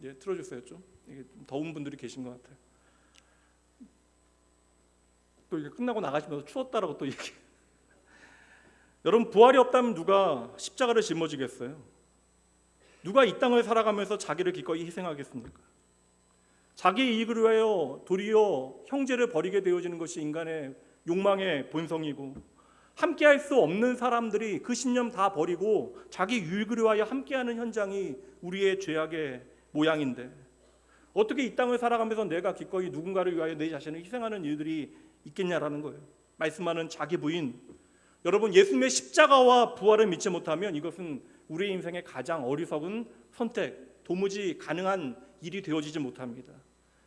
예, 틀어주세요. 좀 이게 좀 더운 분들이 계신 것 같아요. 또 이게 끝나고 나가시면서 추웠다라고 또 얘기. 여러분, 부활이 없다면 누가 십자가를 짊어지겠어요? 누가 이 땅을 살아가면서 자기를 기꺼이 희생하겠습니까? 자기 이익을 위하여 도리어 형제를 버리게 되어지는 것이 인간의 욕망의 본성이고, 함께할 수 없는 사람들이 그 신념 다 버리고 자기 유익을 위하여 함께하는 현장이 우리의 죄악의 모양인데, 어떻게 이 땅을 살아가면서 내가 기꺼이 누군가를 위하여 내 자신을 희생하는 일들이 있겠냐라는 거예요. 말씀하는 자기 부인. 여러분, 예수님의 십자가와 부활을 믿지 못하면 이것은 우리의 인생의 가장 어리석은 선택, 도무지 가능한 일이 되어지지 못합니다.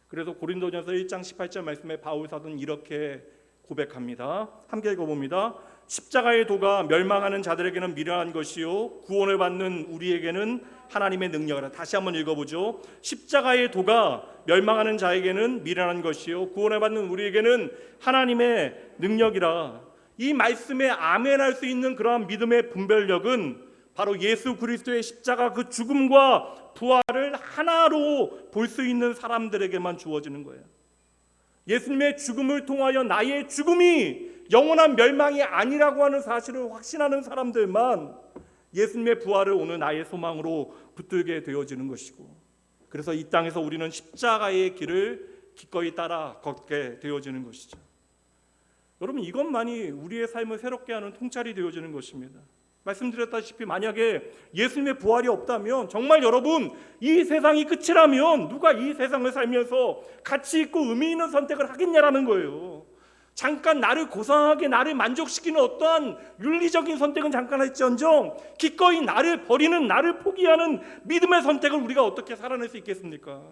그래서 고린도전서 1장 18절 말씀에 바울 사도는 이렇게 고백합니다. 함께 읽어봅니다. 십자가의 도가 멸망하는 자들에게는 미련한 것이요 구원을 받는 우리에게는 하나님의 능력이라. 다시 한번 읽어보죠. 십자가의 도가 멸망하는 자에게는 미련한 것이요 구원을 받는 우리에게는 하나님의 능력이라. 이 말씀에 아멘할 수 있는 그러한 믿음의 분별력은 바로 예수 그리스도의 십자가 그 죽음과 부활을 하나로 볼 수 있는 사람들에게만 주어지는 거예요. 예수님의 죽음을 통하여 나의 죽음이 영원한 멸망이 아니라고 하는 사실을 확신하는 사람들만 예수님의 부활을 오늘 나의 소망으로 붙들게 되어지는 것이고, 그래서 이 땅에서 우리는 십자가의 길을 기꺼이 따라 걷게 되어지는 것이죠. 여러분, 이것만이 우리의 삶을 새롭게 하는 통찰이 되어지는 것입니다. 말씀드렸다시피 만약에 예수님의 부활이 없다면, 정말 여러분 이 세상이 끝이라면 누가 이 세상을 살면서 가치 있고 의미 있는 선택을 하겠냐라는 거예요. 잠깐 나를 고상하게 나를 만족시키는 어떠한 윤리적인 선택은 잠깐 할지언정 기꺼이 나를 버리는, 나를 포기하는 믿음의 선택을 우리가 어떻게 살아낼 수 있겠습니까?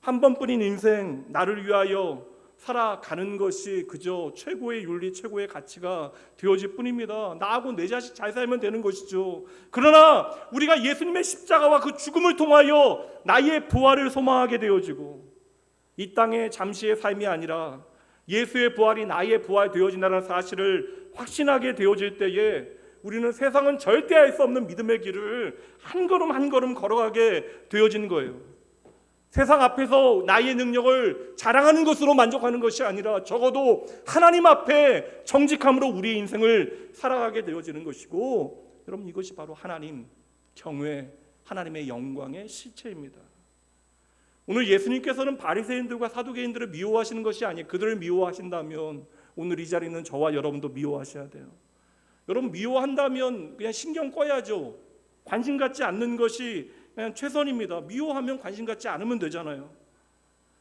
한 번뿐인 인생, 나를 위하여 살아가는 것이 그저 최고의 윤리, 최고의 가치가 되어질 뿐입니다. 나하고 내 자식 잘 살면 되는 것이죠. 그러나 우리가 예수님의 십자가와 그 죽음을 통하여 나의 부활을 소망하게 되어지고, 이 땅의 잠시의 삶이 아니라 예수의 부활이 나의 부활 되어진다는 사실을 확신하게 되어질 때에 우리는 세상은 절대 알 수 없는 믿음의 길을 한 걸음 한 걸음 걸어가게 되어진 거예요. 세상 앞에서 나의 능력을 자랑하는 것으로 만족하는 것이 아니라 적어도 하나님 앞에 정직함으로 우리의 인생을 살아가게 되어지는 것이고, 여러분, 이것이 바로 하나님 경외, 하나님의 영광의 실체입니다. 오늘 예수님께서는 바리새인들과 사두개인들을 미워하시는 것이 아니에요. 그들을 미워하신다면 오늘 이 자리에 있는 저와 여러분도 미워하셔야 돼요. 여러분, 미워한다면 그냥 신경 꺼야죠. 관심 갖지 않는 것이 그냥 최선입니다. 미워하면 관심 갖지 않으면 되잖아요.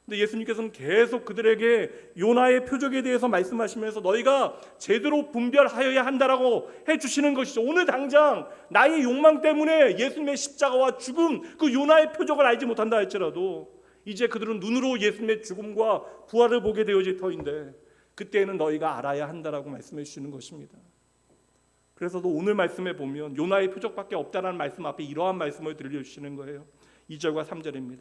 근데 예수님께서는 계속 그들에게 요나의 표적에 대해서 말씀하시면서 너희가 제대로 분별하여야 한다라고 해주시는 것이죠. 오늘 당장 나의 욕망 때문에 예수님의 십자가와 죽음, 그 요나의 표적을 알지 못한다 할지라도 이제 그들은 눈으로 예수님의 죽음과 부활을 보게 되어질 터인데 그때에는 너희가 알아야 한다라고 말씀해 주시는 것입니다. 그래서도 오늘 말씀에 보면 요나의 표적밖에 없다는 말씀 앞에 이러한 말씀을 들려주시는 거예요. 2절과 3절입니다.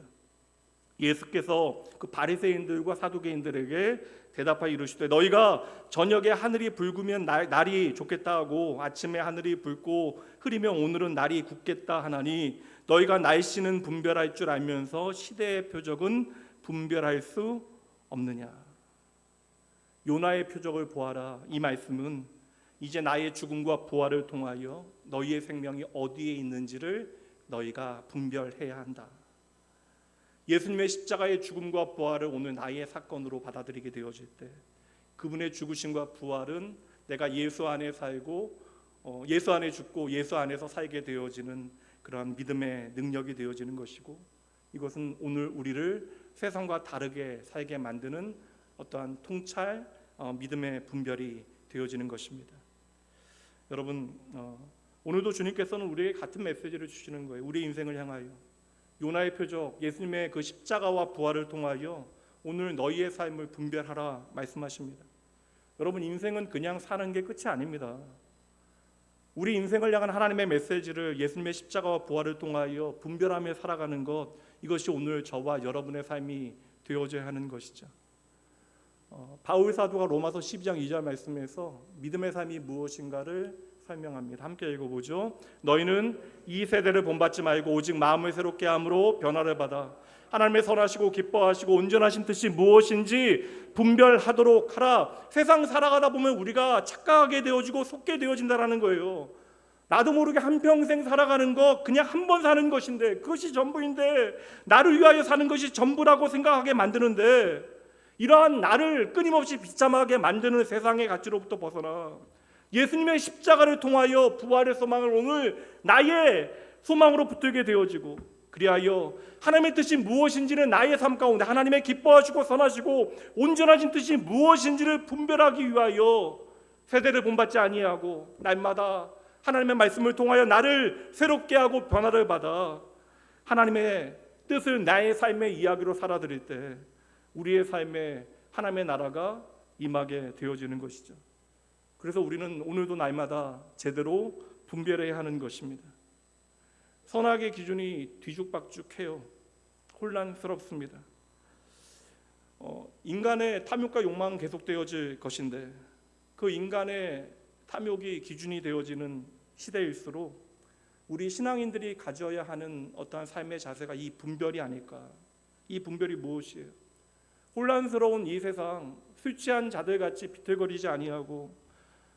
예수께서 그 바리새인들과 사두개인들에게 대답하여 이르시되 너희가 저녁에 하늘이 붉으면 날이 좋겠다 하고 아침에 하늘이 붉고 흐리면 오늘은 날이 굳겠다 하나니 너희가 날씨는 분별할 줄 알면서 시대의 표적은 분별할 수 없느냐. 요나의 표적을 보아라. 이 말씀은 이제 나의 죽음과 부활을 통하여 너희의 생명이 어디에 있는지를 너희가 분별해야 한다. 예수님의 십자가의 죽음과 부활을 오늘 나의 사건으로 받아들이게 되어질 때 그분의 죽으심과 부활은 내가 예수 안에 살고 예수 안에 죽고 예수 안에서 살게 되어지는 그러한 믿음의 능력이 되어지는 것이고, 이것은 오늘 우리를 세상과 다르게 살게 만드는 어떠한 통찰, 믿음의 분별이 되어지는 것입니다. 여러분, 오늘도 주님께서는 우리에게 같은 메시지를 주시는 거예요. 우리 인생을 향하여 요나의 표적, 예수님의 그 십자가와 부활을 통하여 오늘 너희의 삶을 분별하라 말씀하십니다. 여러분, 인생은 그냥 사는 게 끝이 아닙니다. 우리 인생을 향한 하나님의 메시지를 예수님의 십자가와 부활을 통하여 분별하며 살아가는 것, 이것이 오늘 저와 여러분의 삶이 되어져야 하는 것이죠. 바울 사도가 로마서 12장 2절 말씀에서 믿음의 삶이 무엇인가를 설명합니다. 함께 읽어보죠. 너희는 이 세대를 본받지 말고 오직 마음을 새롭게 함으로 변화를 받아 하나님의 선하시고 기뻐하시고 온전하신 뜻이 무엇인지 분별하도록 하라. 세상 살아가다 보면 우리가 착각하게 되어지고 속게 되어진다라는 거예요. 나도 모르게 한평생 살아가는 거 그냥 한 번 사는 것인데, 그것이 전부인데, 나를 위하여 사는 것이 전부라고 생각하게 만드는데, 이러한 나를 끊임없이 비참하게 만드는 세상의 가치로부터 벗어나 예수님의 십자가를 통하여 부활의 소망을 오늘 나의 소망으로 붙들게 되어지고, 그리하여 하나님의 뜻이 무엇인지는 나의 삶 가운데 하나님의 기뻐하시고 선하시고 온전하신 뜻이 무엇인지를 분별하기 위하여 세대를 본받지 아니하고 날마다 하나님의 말씀을 통하여 나를 새롭게 하고 변화를 받아 하나님의 뜻을 나의 삶의 이야기로 살아드릴 때 우리의 삶에 하나님의 나라가 임하게 되어지는 것이죠. 그래서 우리는 오늘도 날마다 제대로 분별해야 하는 것입니다. 선악의 기준이 뒤죽박죽해요. 혼란스럽습니다. 인간의 탐욕과 욕망은 계속되어질 것인데 그 인간의 탐욕이 기준이 되어지는 시대일수록 우리 신앙인들이 가져야 하는 어떠한 삶의 자세가 이 분별이 아닐까. 이 분별이 무엇이에요? 혼란스러운 이 세상, 술 취한 자들같이 비틀거리지 아니하고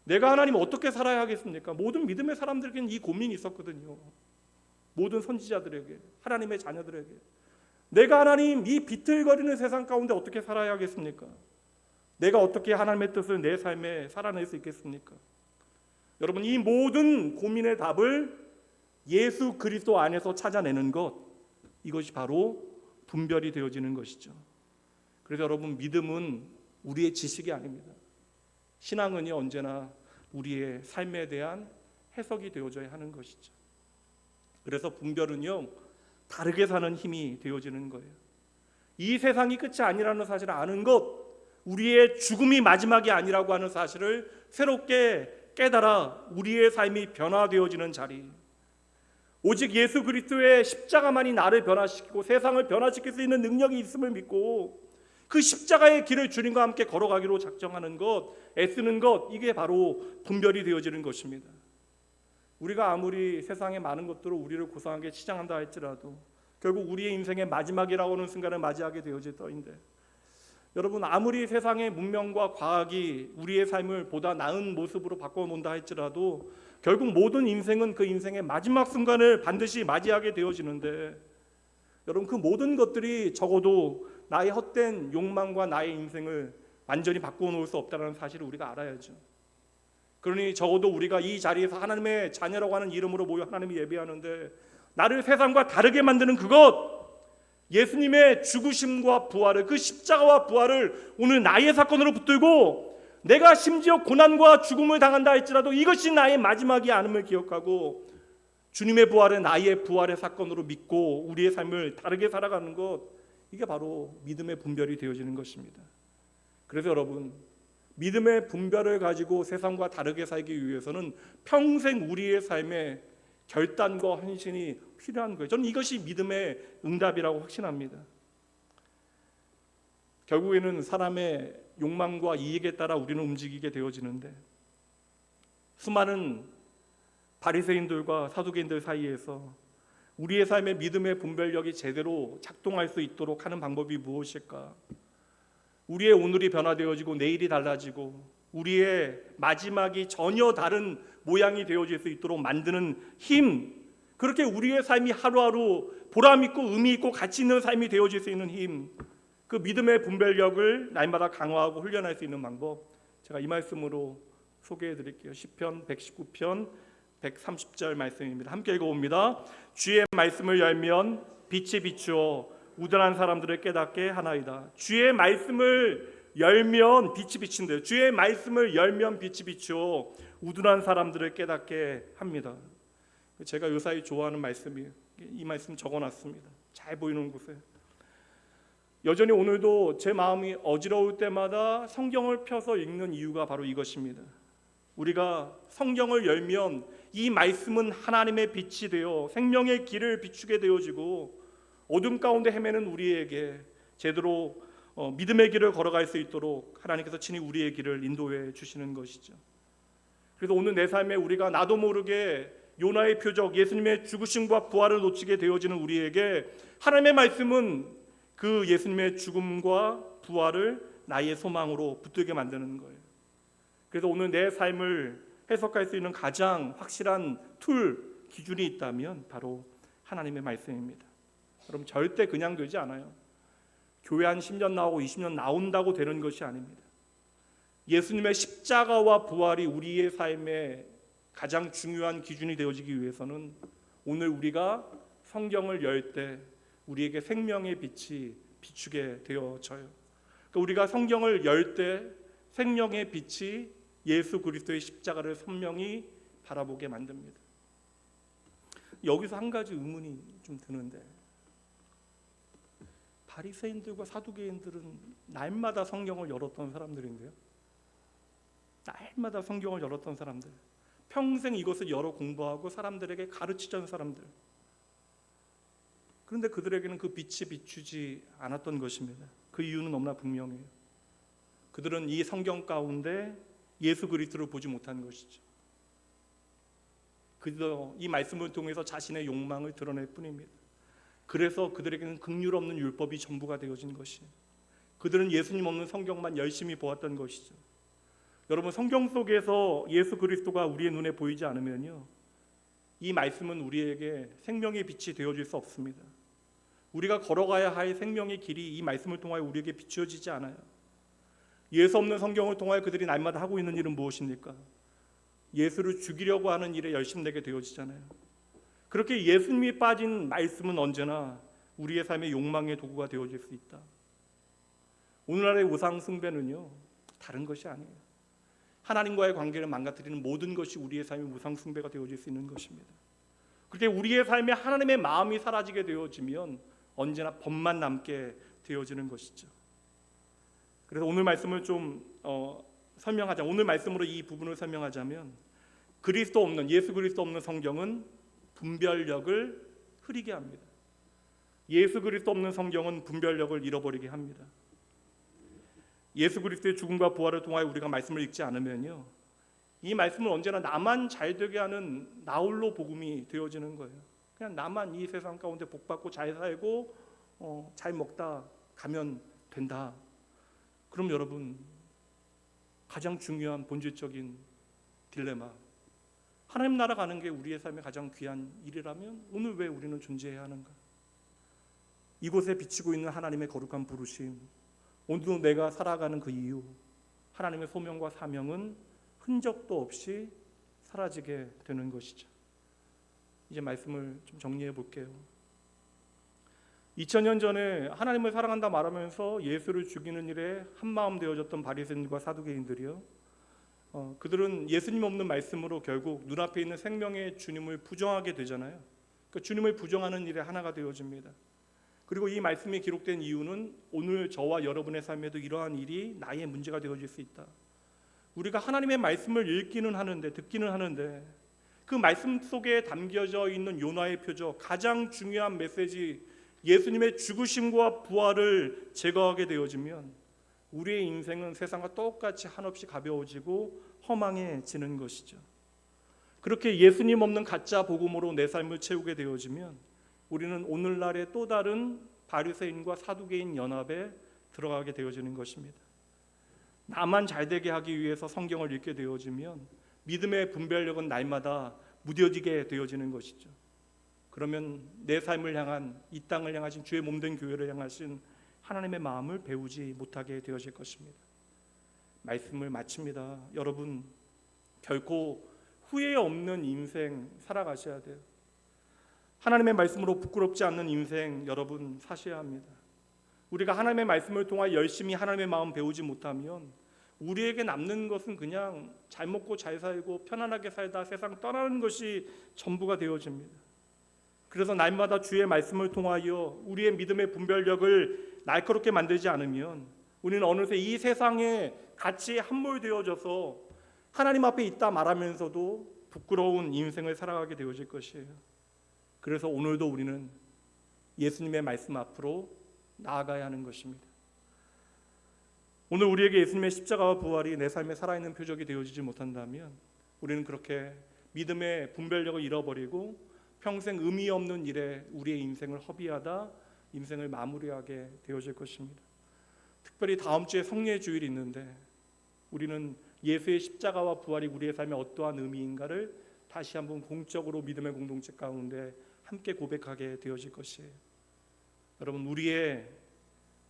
내가 하나님 어떻게 살아야 하겠습니까? 모든 믿음의 사람들에게는 이 고민이 있었거든요. 모든 선지자들에게, 하나님의 자녀들에게 내가 하나님 이 비틀거리는 세상 가운데 어떻게 살아야 하겠습니까? 내가 어떻게 하나님의 뜻을 내 삶에 살아낼 수 있겠습니까? 여러분, 이 모든 고민의 답을 예수 그리스도 안에서 찾아내는 것, 이것이 바로 분별이 되어지는 것이죠. 그래서 여러분, 믿음은 우리의 지식이 아닙니다. 신앙은요, 언제나 우리의 삶에 대한 해석이 되어져야 하는 것이죠. 그래서 분별은요, 다르게 사는 힘이 되어지는 거예요. 이 세상이 끝이 아니라는 사실을 아는 것, 우리의 죽음이 마지막이 아니라고 하는 사실을 새롭게 깨달아 우리의 삶이 변화되어지는 자리, 오직 예수 그리스도의 십자가만이 나를 변화시키고 세상을 변화시킬 수 있는 능력이 있음을 믿고 그 십자가의 길을 주님과 함께 걸어가기로 작정하는 것, 애쓰는 것, 이게 바로 분별이 되어지는 것입니다. 우리가 아무리 세상의 많은 것들로 우리를 고상하게 치장한다 할지라도 결국 우리의 인생의 마지막이라고 하는 순간을 맞이하게 되어질 터인데, 여러분, 아무리 세상의 문명과 과학이 우리의 삶을 보다 나은 모습으로 바꿔놓는다 할지라도 결국 모든 인생은 그 인생의 마지막 순간을 반드시 맞이하게 되어지는데, 여러분, 그 모든 것들이 적어도 나의 헛된 욕망과 나의 인생을 완전히 바꾸어 놓을 수 없다는 사실을 우리가 알아야죠. 그러니 적어도 우리가 이 자리에서 하나님의 자녀라고 하는 이름으로 모여 하나님을 예배하는데 나를 세상과 다르게 만드는 그것, 예수님의 죽으심과 부활을, 그 십자가와 부활을 오늘 나의 사건으로 붙들고 내가 심지어 고난과 죽음을 당한다 할지라도 이것이 나의 마지막이 아님을 기억하고 주님의 부활을 나의 부활의 사건으로 믿고 우리의 삶을 다르게 살아가는 것, 이게 바로 믿음의 분별이 되어지는 것입니다. 그래서 여러분, 믿음의 분별을 가지고 세상과 다르게 살기 위해서는 평생 우리의 삶에 결단과 헌신이 필요한 거예요. 저는 이것이 믿음의 응답이라고 확신합니다. 결국에는 사람의 욕망과 이익에 따라 우리는 움직이게 되어지는데, 수많은 바리새인들과 사두개인들 사이에서 우리의 삶의 믿음의 분별력이 제대로 작동할 수 있도록 하는 방법이 무엇일까? 우리의 오늘이 변화되어지고 내일이 달라지고 우리의 마지막이 전혀 다른 모양이 되어질 수 있도록 만드는 힘, 그렇게 우리의 삶이 하루하루 보람 있고 의미 있고 가치 있는 삶이 되어질 수 있는 힘, 그 믿음의 분별력을 날마다 강화하고 훈련할 수 있는 방법, 제가 이 말씀으로 소개해 드릴게요. 시편 119편 130절 말씀입니다. 함께 읽어봅니다. 주의 말씀을 열면 빛이 비추어 우둔한 사람들을 깨닫게 하나이다. 주의 말씀을 열면 빛이 비친대요. 주의 말씀을 열면 빛이 비추어 우둔한 사람들을 깨닫게 합니다. 제가 요사이 좋아하는 말씀이에요. 이 말씀 적어놨습니다. 잘 보이는 곳에. 여전히 오늘도 제 마음이 어지러울 때마다 성경을 펴서 읽는 이유가 바로 이것입니다. 우리가 성경을 열면 이 말씀은 하나님의 빛이 되어 생명의 길을 비추게 되어지고 어둠 가운데 헤매는 우리에게 제대로 믿음의 길을 걸어갈 수 있도록 하나님께서 친히 우리의 길을 인도해 주시는 것이죠. 그래서 오늘 내 삶에 우리가 나도 모르게 요나의 표적, 예수님의 죽으심과 부활을 놓치게 되어지는 우리에게 하나님의 말씀은 그 예수님의 죽음과 부활을 나의 소망으로 붙들게 만드는 거예요. 그래서 오늘 내 삶을 해석할 수 있는 가장 확실한 기준이 있다면 바로 하나님의 말씀입니다. 여러분, 절대 그냥 되지 않아요. 교회 한 10년 나오고 20년 나온다고 되는 것이 아닙니다. 예수님의 십자가와 부활이 우리의 삶의 가장 중요한 기준이 되어지기 위해서는 오늘 우리가 성경을 열 때 우리에게 생명의 빛이 비추게 되어져요. 그러니까 우리가 성경을 열 때 생명의 빛이 예수 그리스도의 십자가를 선명히 바라보게 만듭니다. 여기서 한 가지 의문이 좀 드는데, 바리새인들과 사두개인들은 날마다 성경을 열었던 사람들인데요. 날마다 성경을 열었던 사람들, 평생 이것을 열어 공부하고 사람들에게 가르치던 사람들. 그런데 그들에게는 그 빛이 비추지 않았던 것입니다. 그 이유는 너무나 분명해요. 그들은 이 성경 가운데 예수 그리스도를 보지 못한 것이죠. 그저 이 말씀을 통해서 자신의 욕망을 드러낼 뿐입니다. 그래서 그들에게는 긍휼 없는 율법이 전부가 되어진 것이에요. 그들은 예수님 없는 성경만 열심히 보았던 것이죠. 여러분, 성경 속에서 예수 그리스도가 우리의 눈에 보이지 않으면요, 이 말씀은 우리에게 생명의 빛이 되어줄 수 없습니다. 우리가 걸어가야 할 생명의 길이 이 말씀을 통하여 우리에게 비추어지지 않아요. 예수 없는 성경을 통하여 그들이 날마다 하고 있는 일은 무엇입니까? 예수를 죽이려고 하는 일에 열심내게 되어지잖아요. 그렇게 예수님이 빠진 말씀은 언제나 우리의 삶의 욕망의 도구가 되어질 수 있다. 오늘날의 우상 숭배는요, 다른 것이 아니에요. 하나님과의 관계를 망가뜨리는 모든 것이 우리의 삶의 우상 숭배가 되어질 수 있는 것입니다. 그렇게 우리의 삶에 하나님의 마음이 사라지게 되어지면 언제나 법만 남게 되어지는 것이죠. 그래서 오늘 말씀을 좀 설명하자. 오늘 말씀으로 이 부분을 설명하자면, 그리스도 없는, 예수 그리스도 없는 성경은 분별력을 흐리게 합니다. 예수 그리스도 없는 성경은 분별력을 잃어버리게 합니다. 예수 그리스도의 죽음과 부활을 통하여 우리가 말씀을 읽지 않으면요, 이 말씀은 언제나 나만 잘 되게 하는 나홀로 복음이 되어지는 거예요. 그냥 나만 이 세상 가운데 복받고 잘 살고 잘 먹다 가면 된다. 그럼 여러분, 가장 중요한 본질적인 딜레마, 하나님 나라 가는 게 우리의 삶의 가장 귀한 일이라면 오늘 왜 우리는 존재해야 하는가? 이곳에 비치고 있는 하나님의 거룩한 부르심, 오늘도 내가 살아가는 그 이유, 하나님의 소명과 사명은 흔적도 없이 사라지게 되는 것이죠. 이제 말씀을 좀 정리해 볼게요. 2000년 전에 하나님을 사랑한다 말하면서 예수를 죽이는 일에 한마음 되어졌던 바리새인들과 사두개인들이요, 그들은 예수님 없는 말씀으로 결국 눈앞에 있는 생명의 주님을 부정하게 되잖아요. 그 주님을 부정하는 일에 하나가 되어집니다. 그리고 이 말씀이 기록된 이유는 오늘 저와 여러분의 삶에도 이러한 일이 나의 문제가 되어질 수 있다. 우리가 하나님의 말씀을 읽기는 하는데, 듣기는 하는데, 그 말씀 속에 담겨져 있는 요나의 표적, 가장 중요한 메시지, 예수님의 죽으심과 부활을 제거하게 되어지면 우리의 인생은 세상과 똑같이 한없이 가벼워지고 허망해지는 것이죠. 그렇게 예수님 없는 가짜 복음으로 내 삶을 채우게 되어지면 우리는 오늘날의 또 다른 바리새인과 사두개인 연합에 들어가게 되어지는 것입니다. 나만 잘되게 하기 위해서 성경을 읽게 되어지면 믿음의 분별력은 날마다 무뎌지게 되어지는 것이죠. 그러면 내 삶을 향한, 이 땅을 향하신 주의 몸된 교회를 향하신 하나님의 마음을 배우지 못하게 되어질 것입니다. 말씀을 마칩니다. 여러분, 결코 후회 없는 인생 살아가셔야 돼요. 하나님의 말씀으로 부끄럽지 않는 인생 여러분 사셔야 합니다. 우리가 하나님의 말씀을 통해 열심히 하나님의 마음 배우지 못하면 우리에게 남는 것은 그냥 잘 먹고 잘 살고 편안하게 살다 세상 떠나는 것이 전부가 되어집니다. 그래서 날마다 주의 말씀을 통하여 우리의 믿음의 분별력을 날카롭게 만들지 않으면 우리는 어느새 이 세상에 같이 함몰되어져서 하나님 앞에 있다 말하면서도 부끄러운 인생을 살아가게 되어질 것이에요. 그래서 오늘도 우리는 예수님의 말씀 앞으로 나아가야 하는 것입니다. 오늘 우리에게 예수님의 십자가와 부활이 내 삶에 살아있는 표적이 되어지지 못한다면 우리는 그렇게 믿음의 분별력을 잃어버리고 평생 의미 없는 일에 우리의 인생을 허비하다 인생을 마무리하게 되어질 것입니다. 특별히 다음 주에 성례 주일이 있는데 우리는 예수의 십자가와 부활이 우리의 삶에 어떠한 의미인가를 다시 한번 공적으로 믿음의 공동체 가운데 함께 고백하게 되어질 것이에요. 여러분, 우리의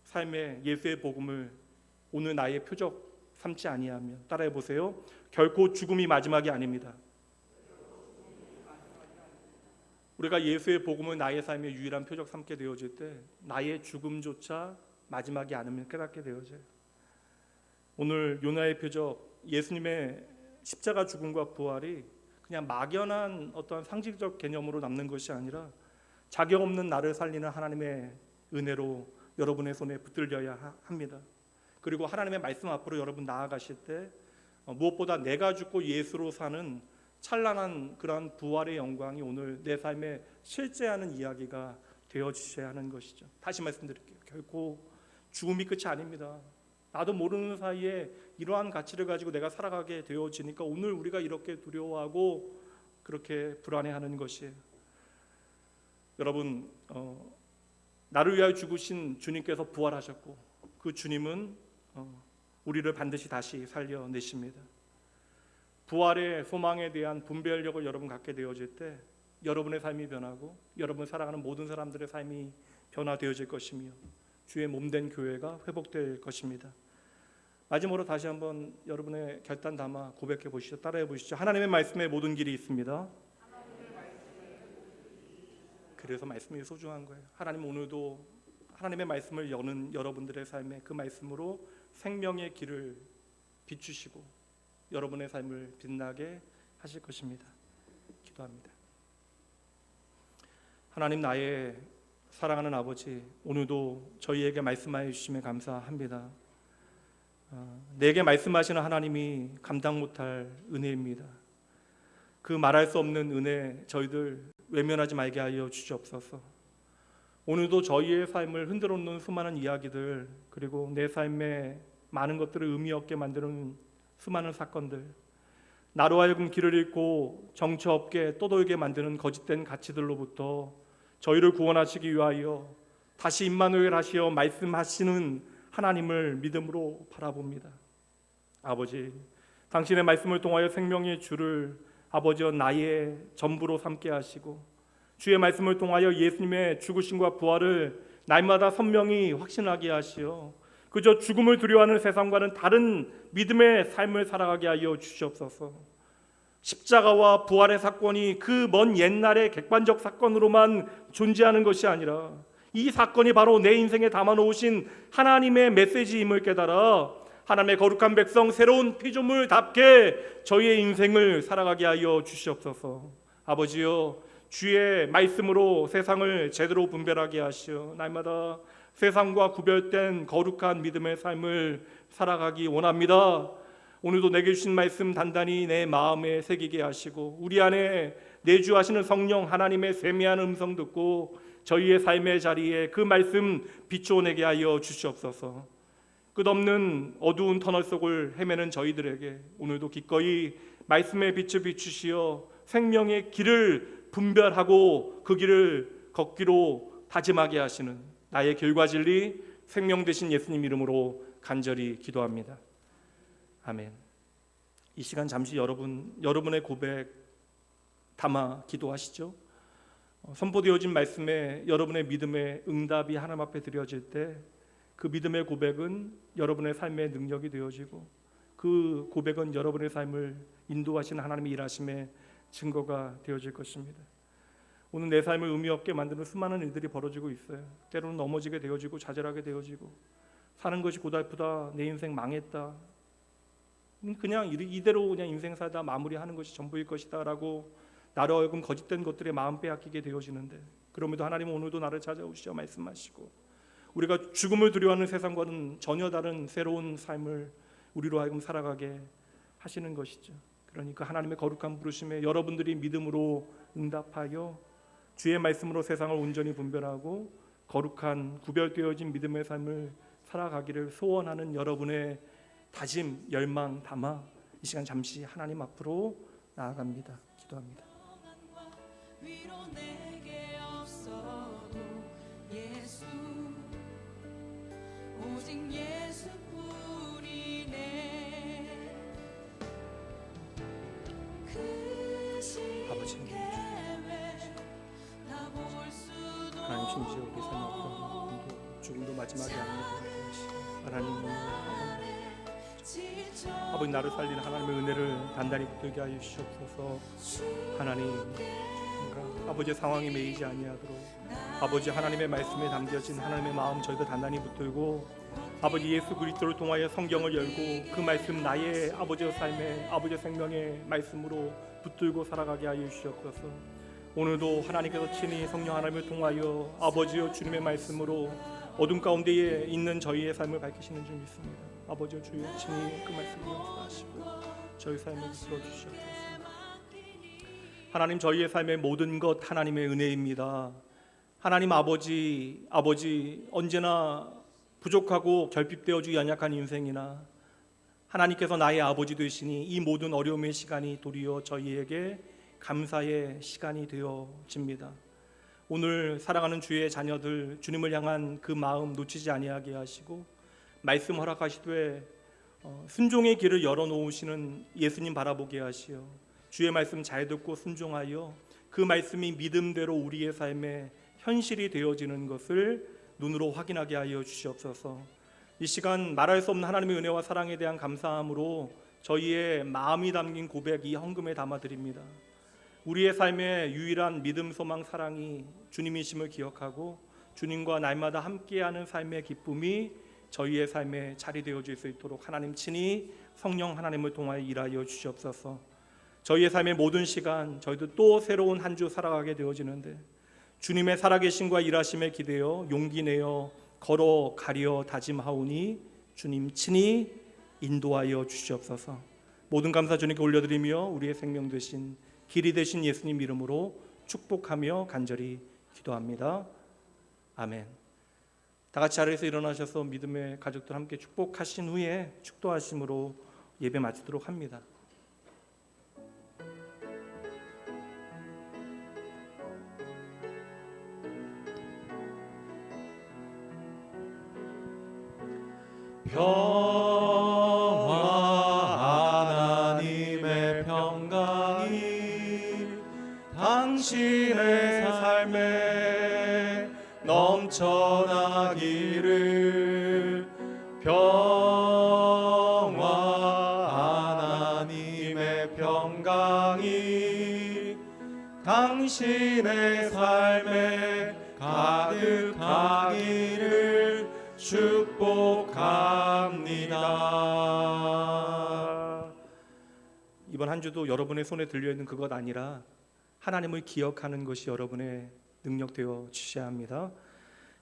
삶에 예수의 복음을 오늘 나의 표적 삼지 아니하면 따라해 보세요. 결코 죽음이 마지막이 아닙니다. 우리가 예수의 복음을 나의 삶의 유일한 표적 삼게 되어질 때 나의 죽음조차 마지막이 아니면 깨닫게 되어져요. 오늘 요나의 표적, 예수님의 십자가 죽음과 부활이 그냥 막연한 어떠한 상징적 개념으로 남는 것이 아니라 자격 없는 나를 살리는 하나님의 은혜로 여러분의 손에 붙들려야 합니다. 그리고 하나님의 말씀 앞으로 여러분 나아가실 때 무엇보다 내가 죽고 예수로 사는 찬란한 그러한 부활의 영광이 오늘 내 삶에 실제하는 이야기가 되어주셔야 하는 것이죠. 다시 말씀드릴게요. 결코 죽음이 끝이 아닙니다. 나도 모르는 사이에 이러한 가치를 가지고 내가 살아가게 되어지니까 오늘 우리가 이렇게 두려워하고 그렇게 불안해하는 것이에요. 여러분, 나를 위하여 죽으신 주님께서 부활하셨고 그 주님은 우리를 반드시 다시 살려내십니다. 부활의 소망에 대한 분별력을 여러분 갖게 되어질 때 여러분의 삶이 변하고 여러분 살아가는 모든 사람들의 삶이 변화되어질 것이며 주의 몸된 교회가 회복될 것입니다. 마지막으로 다시 한번 여러분의 결단 담아 고백해 보시죠. 따라해 보시죠. 하나님의 말씀에 모든 길이 있습니다. 그래서 말씀이 소중한 거예요. 하나님 오늘도 하나님의 말씀을 여는 여러분들의 삶에 그 말씀으로 생명의 길을 비추시고 여러분의 삶을 빛나게 하실 것입니다. 기도합니다. 하나님, 나의 사랑하는 아버지, 오늘도 저희에게 말씀하여 주시면 감사합니다. 내게 말씀하시는 하나님이 감당 못할 은혜입니다. 그 말할 수 없는 은혜 저희들 외면하지 말게 하여 주시옵소서. 오늘도 저희의 삶을 흔들어 놓는 수많은 이야기들, 그리고 내 삶에 많은 것들을 의미 없게 만드는 수많은 사건들, 나로 하여금 길을 잃고 정처 없게 떠돌게 만드는 거짓된 가치들로부터 저희를 구원하시기 위하여 다시 임마누엘 하시어 말씀하시는 하나님을 믿음으로 바라봅니다. 아버지, 당신의 말씀을 통하여 생명의 주를 아버지여 나의 전부로 삼게 하시고 주의 말씀을 통하여 예수님의 죽으심과 부활을 날마다 선명히 확신하게 하시어 그저 죽음을 두려워하는 세상과는 다른 믿음의 삶을 살아가게 하여 주시옵소서. 십자가와 부활의 사건이 그 먼 옛날의 객관적 사건으로만 존재하는 것이 아니라 이 사건이 바로 내 인생에 담아놓으신 하나님의 메시지임을 깨달아 하나님의 거룩한 백성 새로운 피조물답게 저희의 인생을 살아가게 하여 주시옵소서. 아버지여, 주의 말씀으로 세상을 제대로 분별하게 하시어 날마다 세상과 구별된 거룩한 믿음의 삶을 살아가기 원합니다. 오늘도 내게 주신 말씀 단단히 내 마음에 새기게 하시고 우리 안에 내주하시는 성령 하나님의 세미한 음성 듣고 저희의 삶의 자리에 그 말씀 비추어내게 하여 주시옵소서. 끝없는 어두운 터널 속을 헤매는 저희들에게 오늘도 기꺼이 말씀의 빛을 비추시어 생명의 길을 분별하고 그 길을 걷기로 다짐하게 하시는 나의 길과 진리 생명 되신 예수님 이름으로 간절히 기도합니다. 아멘. 이 시간 잠시 여러분의 고백 담아 기도하시죠. 선포되어진 말씀에 여러분의 믿음의 응답이 하나님 앞에 드려질 때 그 믿음의 고백은 여러분의 삶의 능력이 되어지고 그 고백은 여러분의 삶을 인도하시는 하나님의 일하심의 증거가 되어질 것입니다. 오늘 내 삶을 의미 없게 만드는 수많은 일들이 벌어지고 있어요. 때로는 넘어지게 되어지고 좌절하게 되어지고 사는 것이 고달프다, 내 인생 망했다, 그냥 이대로 그냥 인생 살다 마무리하는 것이 전부일 것이다 라고 나로 하여금 거짓된 것들에 마음 빼앗기게 되어지는데 그럼에도 하나님은 오늘도 나를 찾아오시어 말씀하시고 우리가 죽음을 두려워하는 세상과는 전혀 다른 새로운 삶을 우리로 하여금 살아가게 하시는 것이죠. 그러니까 하나님의 거룩한 부르심에 여러분들이 믿음으로 응답하여 주의 말씀으로 세상을 온전히 분별하고 거룩한 구별되어진 믿음의 삶을 살아가기를 소원하는 여러분의 다짐, 열망 담아 이 시간 잠시 하나님 앞으로 나아갑니다. 기도합니다. 위로 내게 없어도 예수, 오직 예수뿐이네. 아버지, 하나님 심지어 우리 삶 앞으로 죽음도 마지막이 아니라 하나님 아버지 나를 살리는 하나님의 은혜를 단단히 붙들게 하여 주시옵소서. 하나님 아버지의 상황에 매이지 아니하도록 아버지 하나님의 말씀에 담겨진 하나님의 마음 저희도 단단히 붙들고 아버지 예수 그리스도를 통하여 성경을 열고 그 말씀 나의 아버지의 삶에 아버지의 생명의 말씀으로 붙들고 살아가게 하여 주시옵소서. 오늘도 하나님께서 친히 성령 하나님을 통하여 아버지여 주님의 말씀으로 어둠 가운데에 있는 저희의 삶을 밝히시는 줄 믿습니다. 아버지여 주여 친히 그 말씀을 용서하시고 저희 삶을 이끌어 주시옵소서. 하나님 저희의 삶의 모든 것 하나님의 은혜입니다. 하나님 아버지 언제나 부족하고 결핍되어지고 연약한 인생이나 하나님께서 나의 아버지 되시니 이 모든 어려움의 시간이 도리어 저희에게 감사의 시간이 되어집니다. 오늘 사랑하는 주의 자녀들 주님을 향한 그 마음 놓치지 아니하게 하시고 말씀 허락하시되 순종의 길을 열어놓으시는 예수님 바라보게 하시어 주의 말씀 잘 듣고 순종하여 그 말씀이 믿음대로 우리의 삶에 현실이 되어지는 것을 눈으로 확인하게 하여 주시옵소서. 이 시간 말할 수 없는 하나님의 은혜와 사랑에 대한 감사함으로 저희의 마음이 담긴 고백 이 헌금에 담아드립니다. 우리의 삶의 유일한 믿음, 소망, 사랑이 주님이심을 기억하고 주님과 날마다 함께하는 삶의 기쁨이 저희의 삶에 자리되어질 수 있도록 하나님 친히 성령 하나님을 통하여 일하여 주시옵소서. 저희의 삶의 모든 시간 저희도 또 새로운 한 주 살아가게 되어지는데 주님의 살아계심과 일하심에 기대어 용기 내어 걸어가려 다짐하오니 주님 친히 인도하여 주시옵소서. 모든 감사 주님께 올려드리며 우리의 생명 되신 길이 되신 예수님 이름으로 축복하며 간절히 기도합니다. 아멘. 다 같이 자리에서 일어나셔서 믿음의 가족들 함께 축복하신 후에 축도하심으로 예배 마치도록 합니다. 평화 하나님의 평강이 당신의 삶에 넘쳐나기를. 평화 하나님의 평강이 당신의 삶에 가득하기를 축복합니다. 이번 한 주도 여러분의 손에 들려있는 그것 아니라 하나님을 기억하는 것이 여러분의 능력 되어 주셔야 합니다.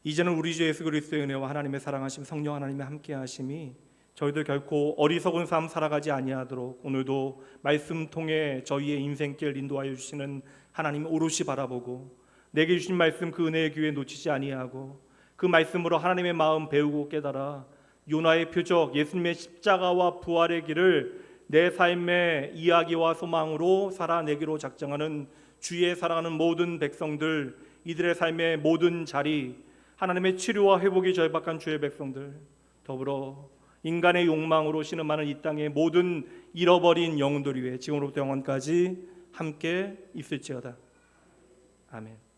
이제는 우리 주 예수 그리스도의 은혜와 하나님의 사랑하심 성령 하나님의 함께 하심이 저희들 결코 어리석은 삶 살아가지 아니하도록 오늘도 말씀 통해 저희의 인생길 인도하여 주시는 하나님 오롯이 바라보고 내게 주신 말씀 그 은혜의 기회 놓치지 아니하고 그 말씀으로 하나님의 마음 배우고 깨달아 요나의 표적 예수님의 십자가와 부활의 길을 내 삶의 이야기와 소망으로 살아내기로 작정하는 주의 사랑하는 모든 백성들, 이들의 삶의 모든 자리, 하나님의 치료와 회복이 절박한 주의 백성들, 더불어 인간의 욕망으로 신음하는 이 땅의 모든 잃어버린 영혼들 위해 지금으로부터 영원까지 함께 있을지어다. 아멘.